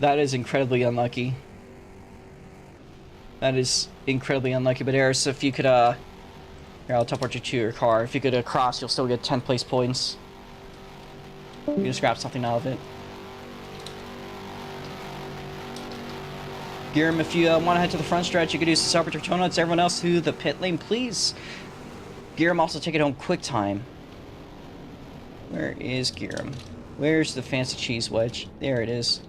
That is incredibly unlucky. That is incredibly unlucky. But Eris, if you could, here, I'll teleport you to your car. If you could cross, you'll still get 10th place points. You can just grab something out of it. Giram, if you want to head to the front stretch, you can do some celebratory donuts. Everyone else to the pit lane, please. Giram, also take it home quick time. Where is Giram? Where's the fancy cheese wedge? There it is.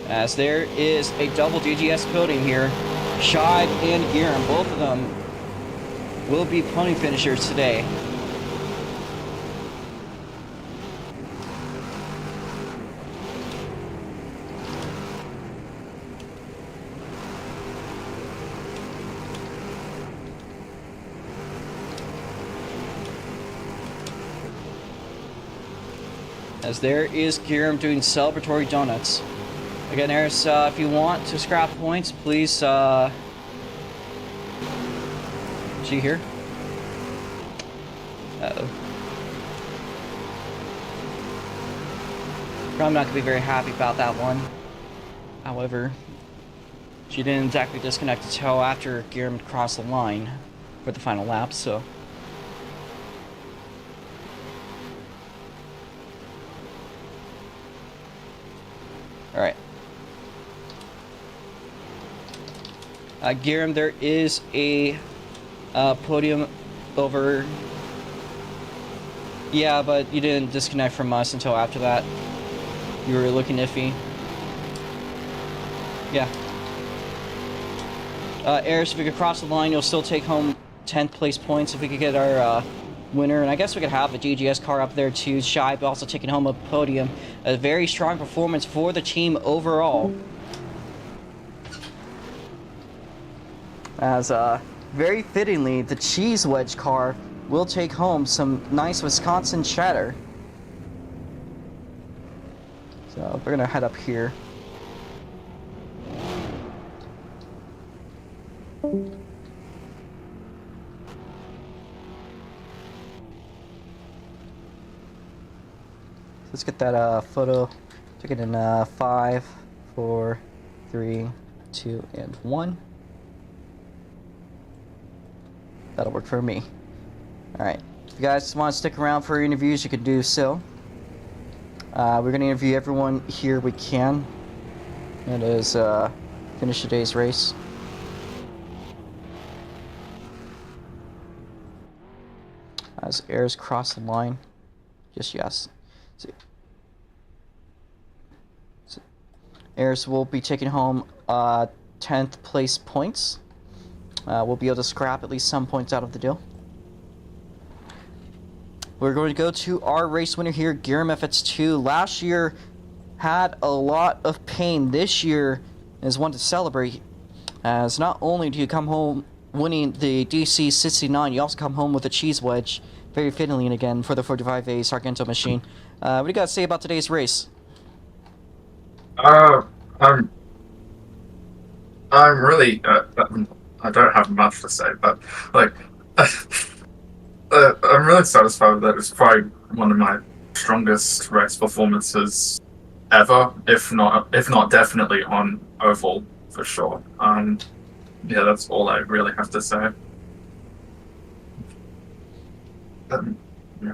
As there is a double DGS podium here. Shive and Giram, both of them will be pony finishers today. As there is Giram doing celebratory donuts. Again, Eris, if you want to scrap points, please, see here? Uh-oh. Probably not going to be very happy about that one. However, she didn't exactly disconnect until after Giram crossed the line for the final lap, so... Alright. Giram, there is a podium over... Yeah, but you didn't disconnect from us until after that. You were looking iffy. Yeah. Eris, if we could cross the line, you'll still take home 10th place points if we could get our winner. And I guess we could have a DGS car up there too. Shy, but also taking home a podium. A very strong performance for the team overall. As very fittingly, the cheese wedge car will take home some nice Wisconsin cheddar. So we're gonna head up here. Let's get that photo. Took it in 5, 4, 3, 2, and 1. That'll work for me. Alright. If you guys want to stick around for interviews, you can do so. We're going to interview everyone here we can. That is, finish today's race. As Eris cross the line. Just yes. So Eris will be taking home 10th place points. We'll be able to scrap at least some points out of the deal. We're going to go to our race winner here, Giram FX2. Last year had a lot of pain. This year is one to celebrate, as not only do you come home winning the DC 69, you also come home with a cheese wedge, very fittingly again for the 45A Sargento machine. What do you got to say about today's race? I'm really, I don't have much to say, but like, I'm really satisfied with it. It's probably one of my strongest race performances ever, if not definitely on oval for sure. Yeah, that's all I really have to say. Yeah.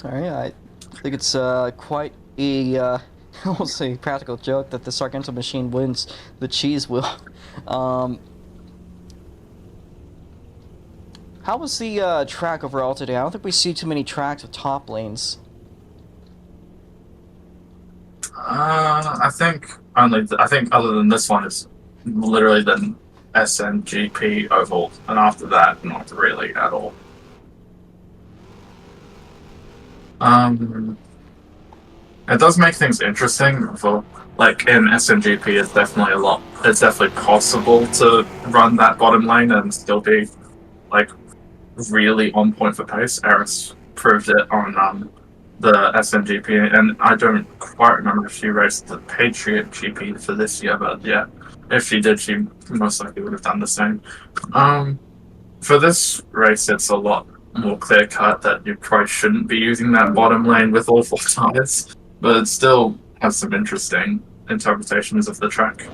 All right, I think it's quite a, I won't say practical joke that the Sargento machine wins the cheese wheel. How was the track overall today? I don't think we see too many tracks with top lanes. I think other than this one, it's literally the SNGP oval, and after that, not really at all. It does make things interesting. For like in SNGP, it's definitely possible to run that bottom lane and still be like really on point for pace. Eris proved it on the SMGP, and I don't quite remember if she raced the Patriot GP for this year, but yeah, if she did, she most likely would have done the same. For this race, it's a lot more clear cut that you probably shouldn't be using that bottom lane with all 4 tires, but it still has some interesting interpretations of the track.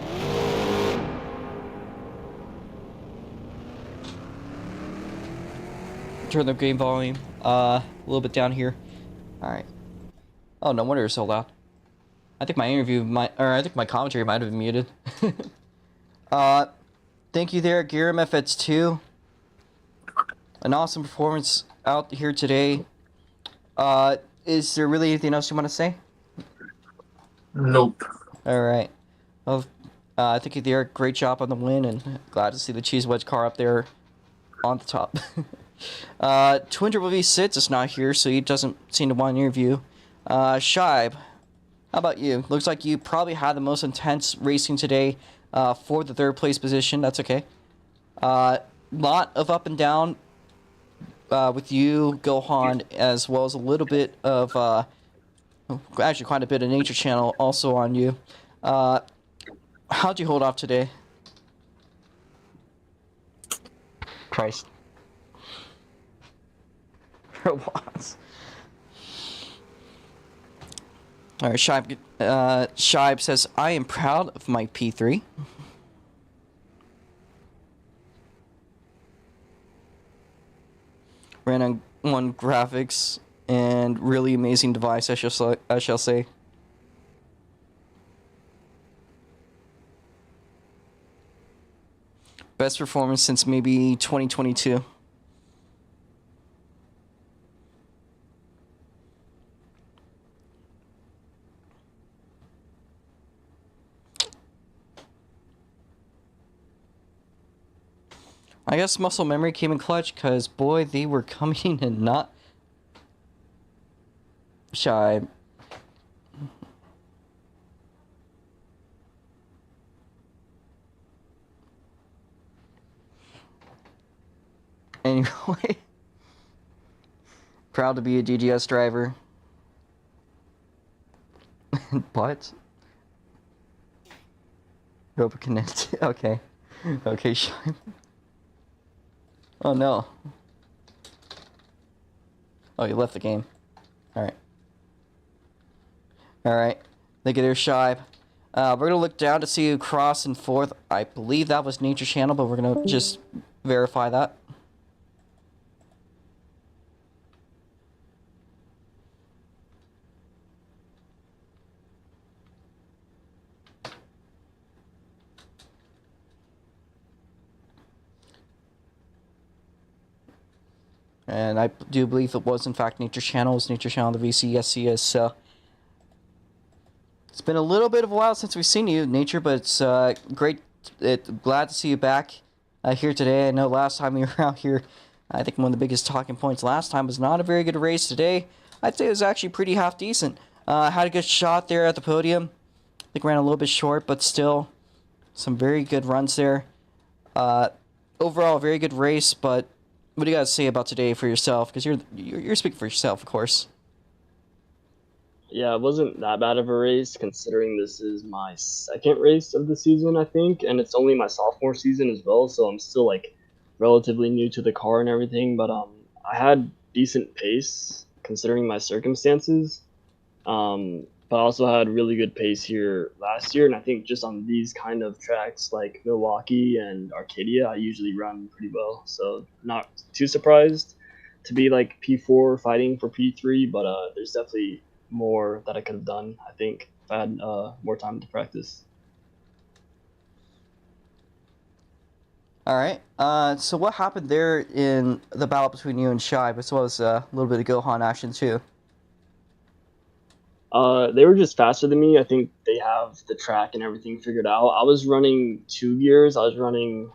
Turn the game volume a little bit down here. All right. Oh, no wonder it's so loud. I think I think my commentary might have been muted. Thank you there, Giram FX2. An awesome performance out here today. Is there really anything else you want to say? Nope. All right. Well, thank you there. Great job on the win, and glad to see the Cheese Wedge car up there on the top. Twinder V6 is not here, so he doesn't seem to want an interview. Shibe, how about you? Looks like you probably had the most intense racing today for the 3rd place position. That's okay. Lot of up and down with you, Gohan, as well as a little bit of, actually quite a bit of Nature Channel also on you. How'd you hold off today? Christ. Robots. Alright, Shibe says, I am proud of my P3. Ran on 1 graphics and really amazing device, I shall say. Best performance since maybe 2022. I guess muscle memory came in clutch because, boy, they were coming and not shy. Anyway, proud to be a DGS driver. But Robo Connect. Okay. Okay, Shine. Oh no. Oh, you left the game. Alright. Alright. Look at their Shibe. We're gonna look down to see who crossed in 4th. I believe that was Nature Channel, but we're gonna just verify that. And I do believe it was, in fact, Nature Channel. It was Nature Channel, the VC. Yes, he is. So it's been a little bit of a while since we've seen you, Nature, but it's great. Glad to see you back here today. I know last time you were out here, I think one of the biggest talking points last time was not a very good race today. I'd say it was actually pretty half decent. Had a good shot there at the podium. I think ran a little bit short, but still some very good runs there. Overall, a very good race, but what do you guys say about today for yourself? Because you're speaking for yourself, of course. Yeah, it wasn't that bad of a race considering this is my 2nd race of the season, I think, and it's only my sophomore season as well, so I'm still like relatively new to the car and everything. But I had decent pace considering my circumstances. But I also had really good pace here last year, and I think just on these kind of tracks like Milwaukee and Arcadia, I usually run pretty well. So not too surprised to be like P4 fighting for P3, but there's definitely more that I could have done, I think, if I had more time to practice. All right. So what happened there in the battle between you and Shai, as well as a little bit of Gohan action too? They were just faster than me. I think they have the track and everything figured out. I was running 2 gears. I was running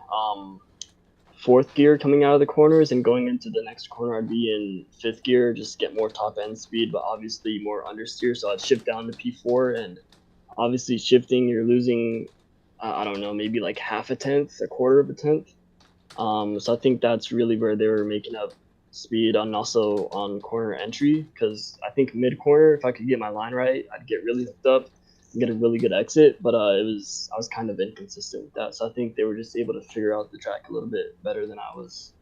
4th gear coming out of the corners, and going into the next corner I'd be in 5th gear, just get more top end speed, but obviously more understeer. So I'd shift down to P4, and obviously shifting, you're losing, I don't know, maybe like half a tenth, a quarter of a tenth. So I think that's really where they were making up speed and also on corner entry, because I think mid corner, if I could get my line right, I'd get really hooked up and get a really good exit. But I was kind of inconsistent with that, so I think they were just able to figure out the track a little bit better than I was.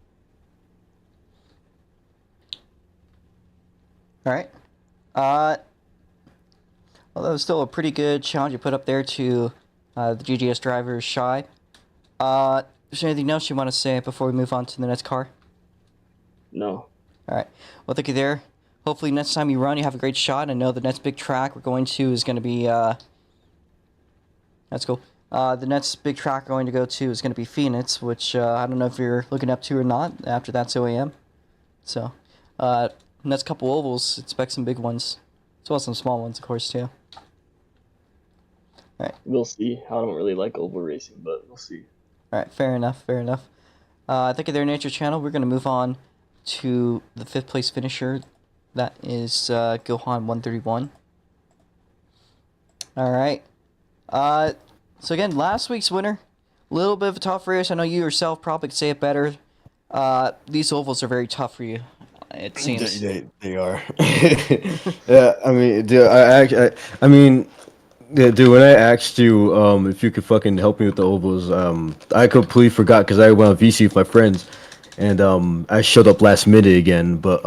All right. Well, that was still a pretty good challenge you put up there to the GGS driver, Shy. Is there anything else you want to say before we move on to the next car? No. All right. Well, thank you there. Hopefully next time you run, you have a great shot. I know the next big track we're going to is going to be... that's cool. The next big track we're going to go to is going to be Phoenix, which I don't know if you're looking up to or not. After that's OAM. So, next couple ovals, expect some big ones. As well as some small ones, of course, too. All right. We'll see. I don't really like oval racing, but we'll see. All right, fair enough, fair enough. Thank you there, Nature Channel. We're going to move on to the 5th place finisher. That is Gohan 131. All right. So again, last week's winner, a little bit of a tough race. I know you yourself probably could say it better. These ovals are very tough for you, it seems. They are. Yeah, I mean, dude, I mean, yeah, dude. When I asked you if you could fucking help me with the ovals, I completely forgot because I went on VC with my friends, and I showed up last minute again. But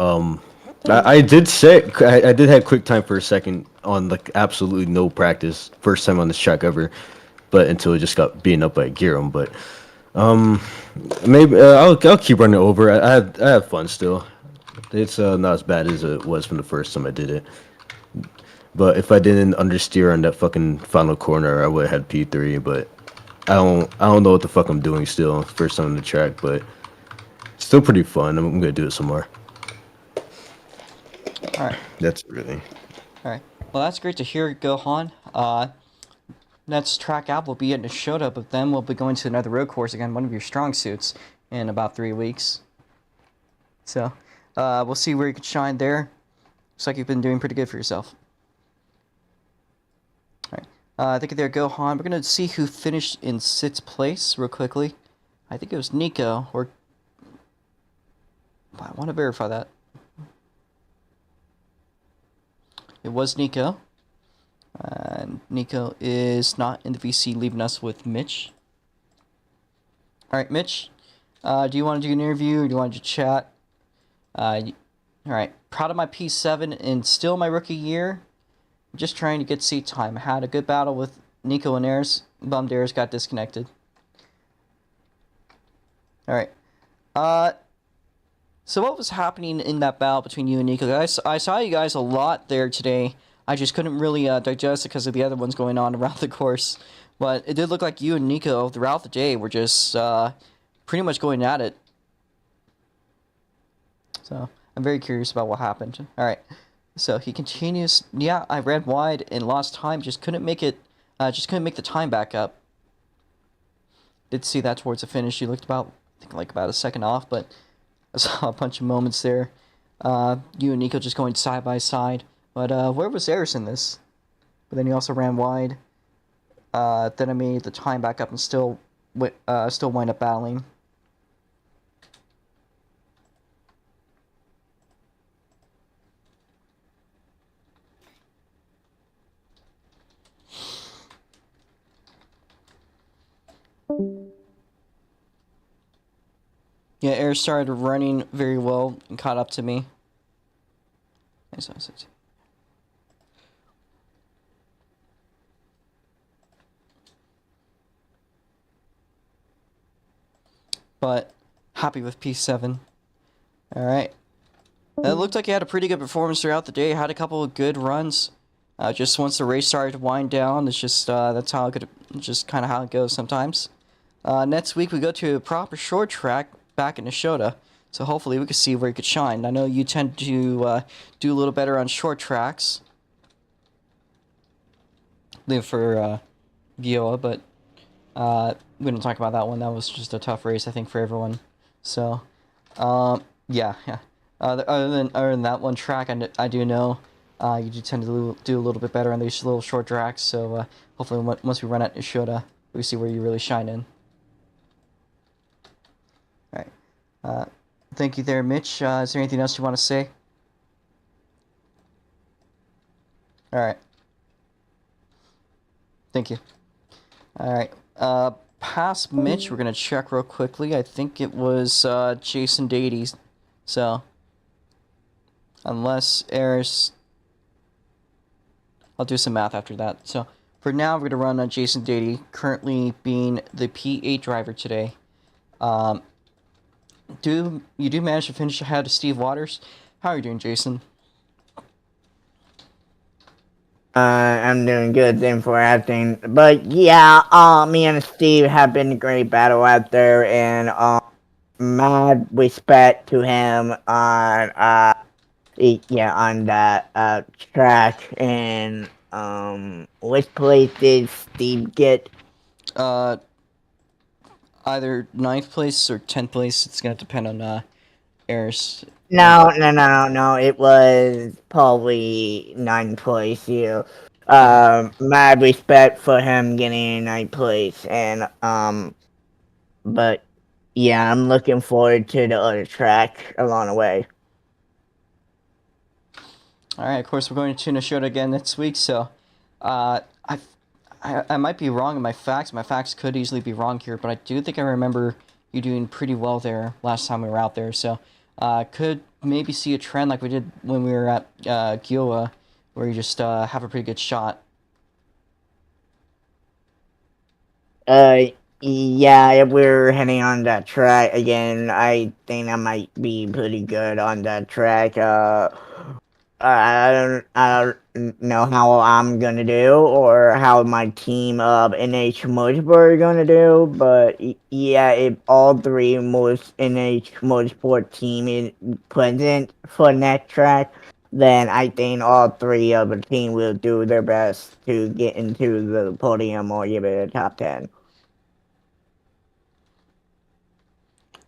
I did say I did have quick time for a second on like absolutely no practice, first time on this track ever, but until it just got beaten up by Giram. But maybe I'll keep running over. I have fun still. It's not as bad as it was from the first time I did it. But if I didn't understeer on that fucking final corner, I would have had P3. But I don't know what the fuck I'm doing still. First time on the track, but still pretty fun. I'm gonna do it some more. All right. That's really. All right. Well, that's great to hear, Gohan. Next track out will be at Nashota, but then we'll be going to another road course again, one of your strong suits, in about 3 weeks. So, we'll see where you can shine there. Looks like you've been doing pretty good for yourself. All right. Thank you there, Gohan. We're going to see who finished in 6th place real quickly. I think it was Nico, or... I want to verify that. It was Nico. Nico is not in the VC, leaving us with Mitch. Alright, Mitch. Do you want to do an interview or do you want to chat? Alright. Proud of my P7 and still my rookie year. Just trying to get seat time. Had a good battle with Nico and Ayers. Bummed Ayers got disconnected. Alright. So what was happening in that battle between you and Nico? I saw you guys a lot there today. I just couldn't really digest it because of the other ones going on around the course. But it did look like you and Nico throughout the day were just pretty much going at it. So I'm very curious about what happened. All right. So he continues. Yeah, I ran wide and lost time. Just couldn't make it. Just couldn't make the time back up. Did see that towards the finish. You looked about, I think, like about a second off, but I saw a bunch of moments there. You and Nico just going side by side. But where was Ayers in this? But then he also ran wide. Then I made the time back up and still wind up battling. Yeah, Ayers started running very well and caught up to me. But happy with P7. All right. It looked like he had a pretty good performance throughout the day. Had a couple of good runs. Just once the race started to wind down, it's just that's how it could, just kind of how it goes sometimes. Next week we go to a proper short track back in Nashota, so hopefully we can see where he could shine. I know you tend to do a little better on short tracks. Live for Gioa, but we didn't talk about that one. That was just a tough race, I think, for everyone. So, yeah. Other than that one track, I do know you do tend to do a little bit better on these little short tracks. So hopefully, once we run at Nashota, we see where you really shine in. All right. Thank you there, Mitch. Is there anything else you want to say? All right. Thank you. All right. Past Mitch, we're gonna check real quickly. I think it was Jason Davies. So, unless Eris, I'll do some math after that. So, for now, we're gonna run on Jason Davies, currently being the P8 driver today. Do manage to finish ahead of Steve Waters? How are you doing, Jason? I'm doing good, thanks for asking. But yeah, me and Steve have been a great battle out there, and mad respect to him on on that track. And which place did Steve get? Either 9th place or 10th place. It's gonna depend on Eris. No. It was probably ninth place. You, mad respect for him getting ninth place, and but yeah, I'm looking forward to the other track along the way. All right. Of course, we're going to tune a show again next week. So, I might be wrong in my facts. My facts could easily be wrong here, but I do think I remember you doing pretty well there last time we were out there. So, could maybe see a trend like we did when we were at Giowa, where you just have a pretty good shot. Yeah, if we're heading on that track again, I think I might be pretty good on that track. I don't know how I'm gonna do or how my team of NH Motorsport are gonna do, but yeah, if all three most NH Motorsport team is present for that track, then I think all three of the team will do their best to get into the podium or give it a top 10.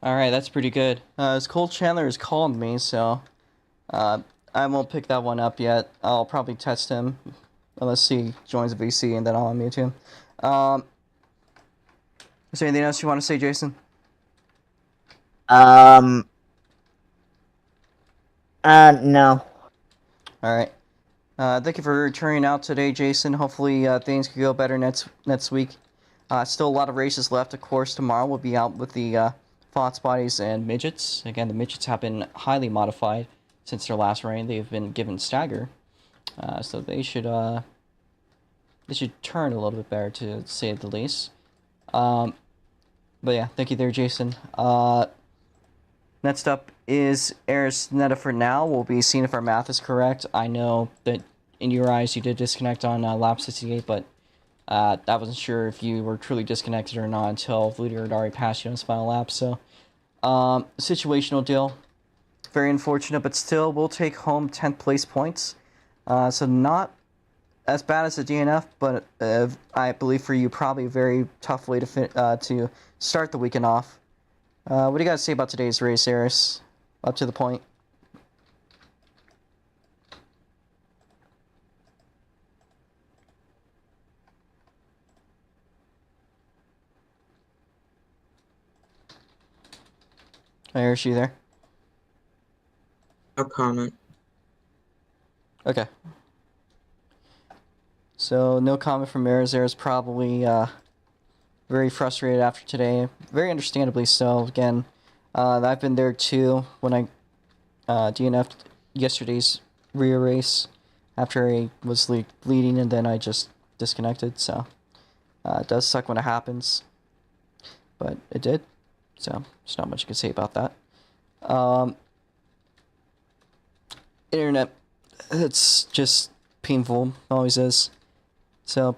All right, that's pretty good. As Cole Chandler has called me, so I won't pick that one up yet. I'll probably test him unless he joins the VC, and then I'll unmute him. Is there anything else you want to say, Jason? No. All right. Thank you for turning out today, Jason. Hopefully things could go better next week. Still a lot of races left. Of course, tomorrow we'll be out with the Fox Bodies and Midgets. Again, the Midgets have been highly modified since their last reign. They've been given stagger, so they should turn a little bit better, to say the least. But yeah, thank you there, Jason. Next up is Eris Netta for now. We'll be seeing if our math is correct. I know that in your eyes you did disconnect on lap 68, but I wasn't sure if you were truly disconnected or not until Vluter had already passed you on his final lap. So, situational deal. Very unfortunate, but still, we'll take home 10th place points. So not as bad as the DNF, but I believe for you probably a very tough way to start the weekend off. What do you guys say about today's race, Eris? Up to the point. Eris, you there? No comment. Okay. So, no comment from Eris. Eris probably very frustrated after today. Very understandably so. Again, I've been there too when I DNF'd yesterday's rear race after I was leading and then I just disconnected. So, it does suck when it happens. But it did. So, there's not much you can say about that. Internet, it's just painful. Always is. So,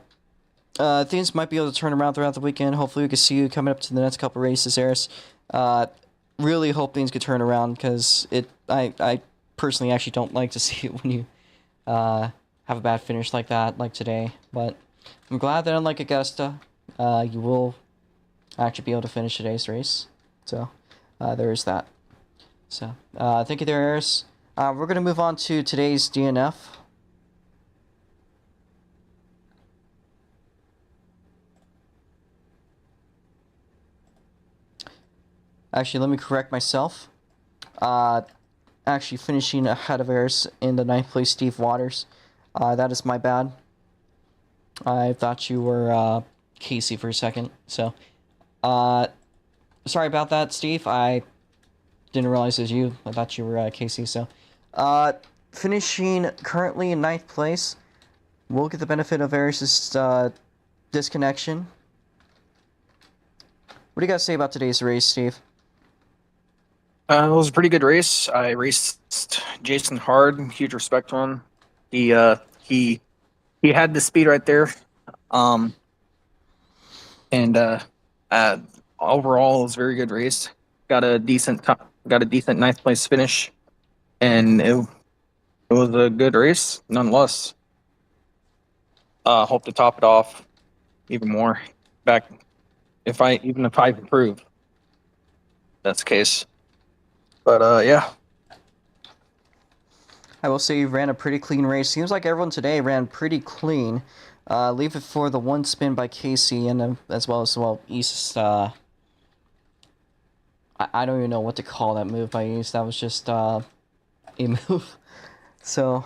things might be able to turn around throughout the weekend. Hopefully we can see you coming up to the next couple races, Eris. Really hope things could turn around, because I personally actually don't like to see it when you have a bad finish like that, like today. But I'm glad that unlike Augusta, you will actually be able to finish today's race. So, there is that. So, thank you there, Eris. We're going to move on to today's DNF. Actually, let me correct myself. actually finishing ahead of Eris in the 9th place, Steve Waters. That is my bad. I thought you were Casey for a second, so sorry about that, Steve. I didn't realize it was you. I thought you were Casey. So, finishing currently in 9th place, we'll get the benefit of Eris's disconnection. What do you guys say about today's race, Steve? It was a pretty good race. I raced Jason hard. Huge respect to him. He had the speed right there. And overall, it was a very good race. Got a decent 9th place finish, and it was a good race nonetheless. Hope to top it off even more. Back if I improve, that's the case. But yeah. I will say you ran a pretty clean race. Seems like everyone today ran pretty clean. Leave it for the one spin by Casey and as well as East. I don't even know what to call that move by East. That was just a move. So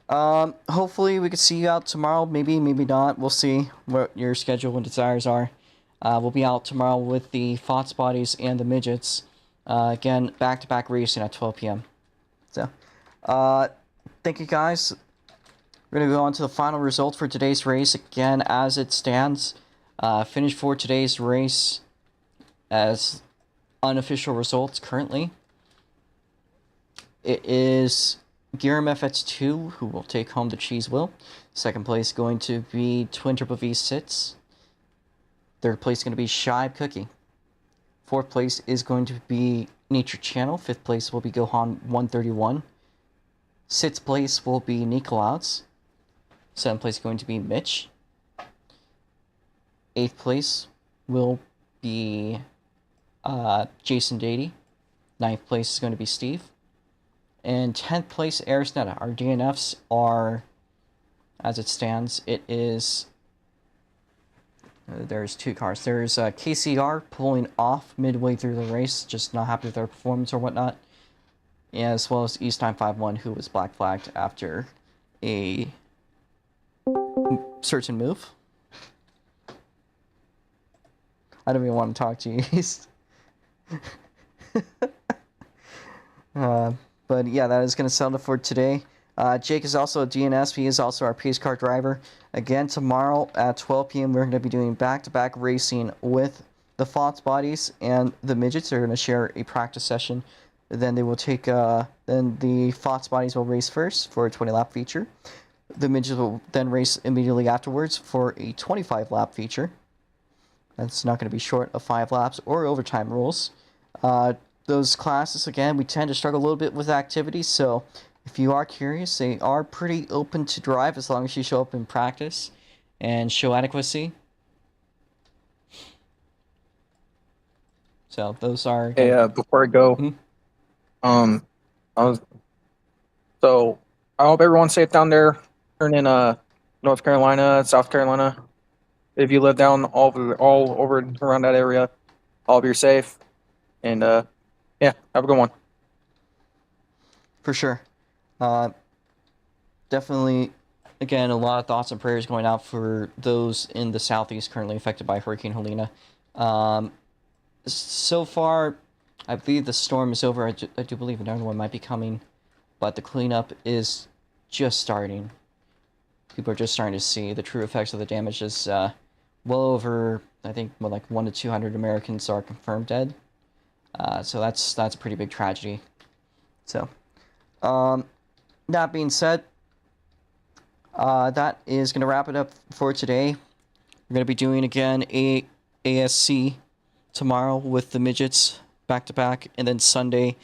hopefully we can see you out tomorrow. Maybe not. We'll see what your schedule and desires are. We'll be out tomorrow with the Fox Bodies and the Midgets. Again, back-to-back racing at 12 p.m. So, thank you guys. We're going to go on to the final results for today's race. Again, as it stands, finish for today's race as unofficial results currently. It is Giram FX2 who will take home the cheese wheel. Second place going to be Twin Triple V Sits. Third place going to be Shibe Cookie. Fourth place is going to be Nature Channel. Fifth place will be Gohan 131. Sixth place will be Nikolauts. Seventh place going to be Mitch. Eighth place will be Jason Dady. Ninth place is going to be Steve. And 10th place, Arisnetta. Our DNFs are, as it stands, it is... there's two cars. There's KCR pulling off midway through the race, just not happy with their performance or whatnot. As well as East 951, who was black flagged after a certain move. I don't even want to talk to you, East. But yeah, that is going to settle it for today. Jake is also a DNS. He is also our pace car driver. Again, tomorrow at 12 p.m. we're going to be doing back-to-back racing with the Fox Bodies and the Midgets. They're going to share a practice session. Then they will take. Then the Fox Bodies will race first for a 20-lap feature. The Midgets will then race immediately afterwards for a 25-lap feature. That's not going to be short of 5 laps or overtime rules. Those classes, again, we tend to struggle a little bit with activities, so if you are curious, they are pretty open to drive as long as you show up in practice and show adequacy. So those are... Hey, before I go, I hope everyone's safe down there. Turn in North Carolina, South Carolina. If you live down all over around that area, I hope you're safe. And yeah, have a good one. For sure. Definitely, again, a lot of thoughts and prayers going out for those in the southeast currently affected by Hurricane Helena. So far, I believe the storm is over. I do believe another one might be coming, but the cleanup is just starting. People are just starting to see the true effects of the damage. Is well over, I think, like 100 to 200 Americans are confirmed dead. So that's a pretty big tragedy. So, that being said, that is going to wrap it up for today. We're going to be doing again ASC tomorrow with the Midgets back-to-back, and then Sunday,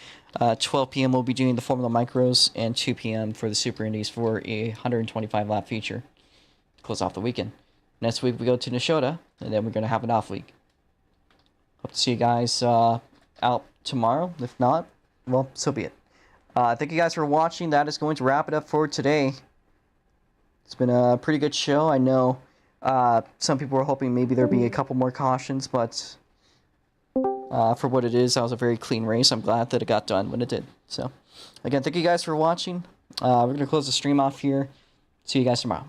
12 p.m. we'll be doing the Formula Micros, and 2 p.m. for the Super Indies for a 125-lap feature to close off the weekend. Next week we go to Neshota, and then we're going to have an off week. Hope to see you guys out tomorrow. If not, well, so be it. Thank you guys for watching. That is going to wrap it up for today. It's been a pretty good show. I know some people were hoping maybe there'd be a couple more cautions, but For what it is, that was a very clean race. I'm glad that it got done when it did. So, again, thank you guys for watching. We're going to close the stream off here. See you guys tomorrow.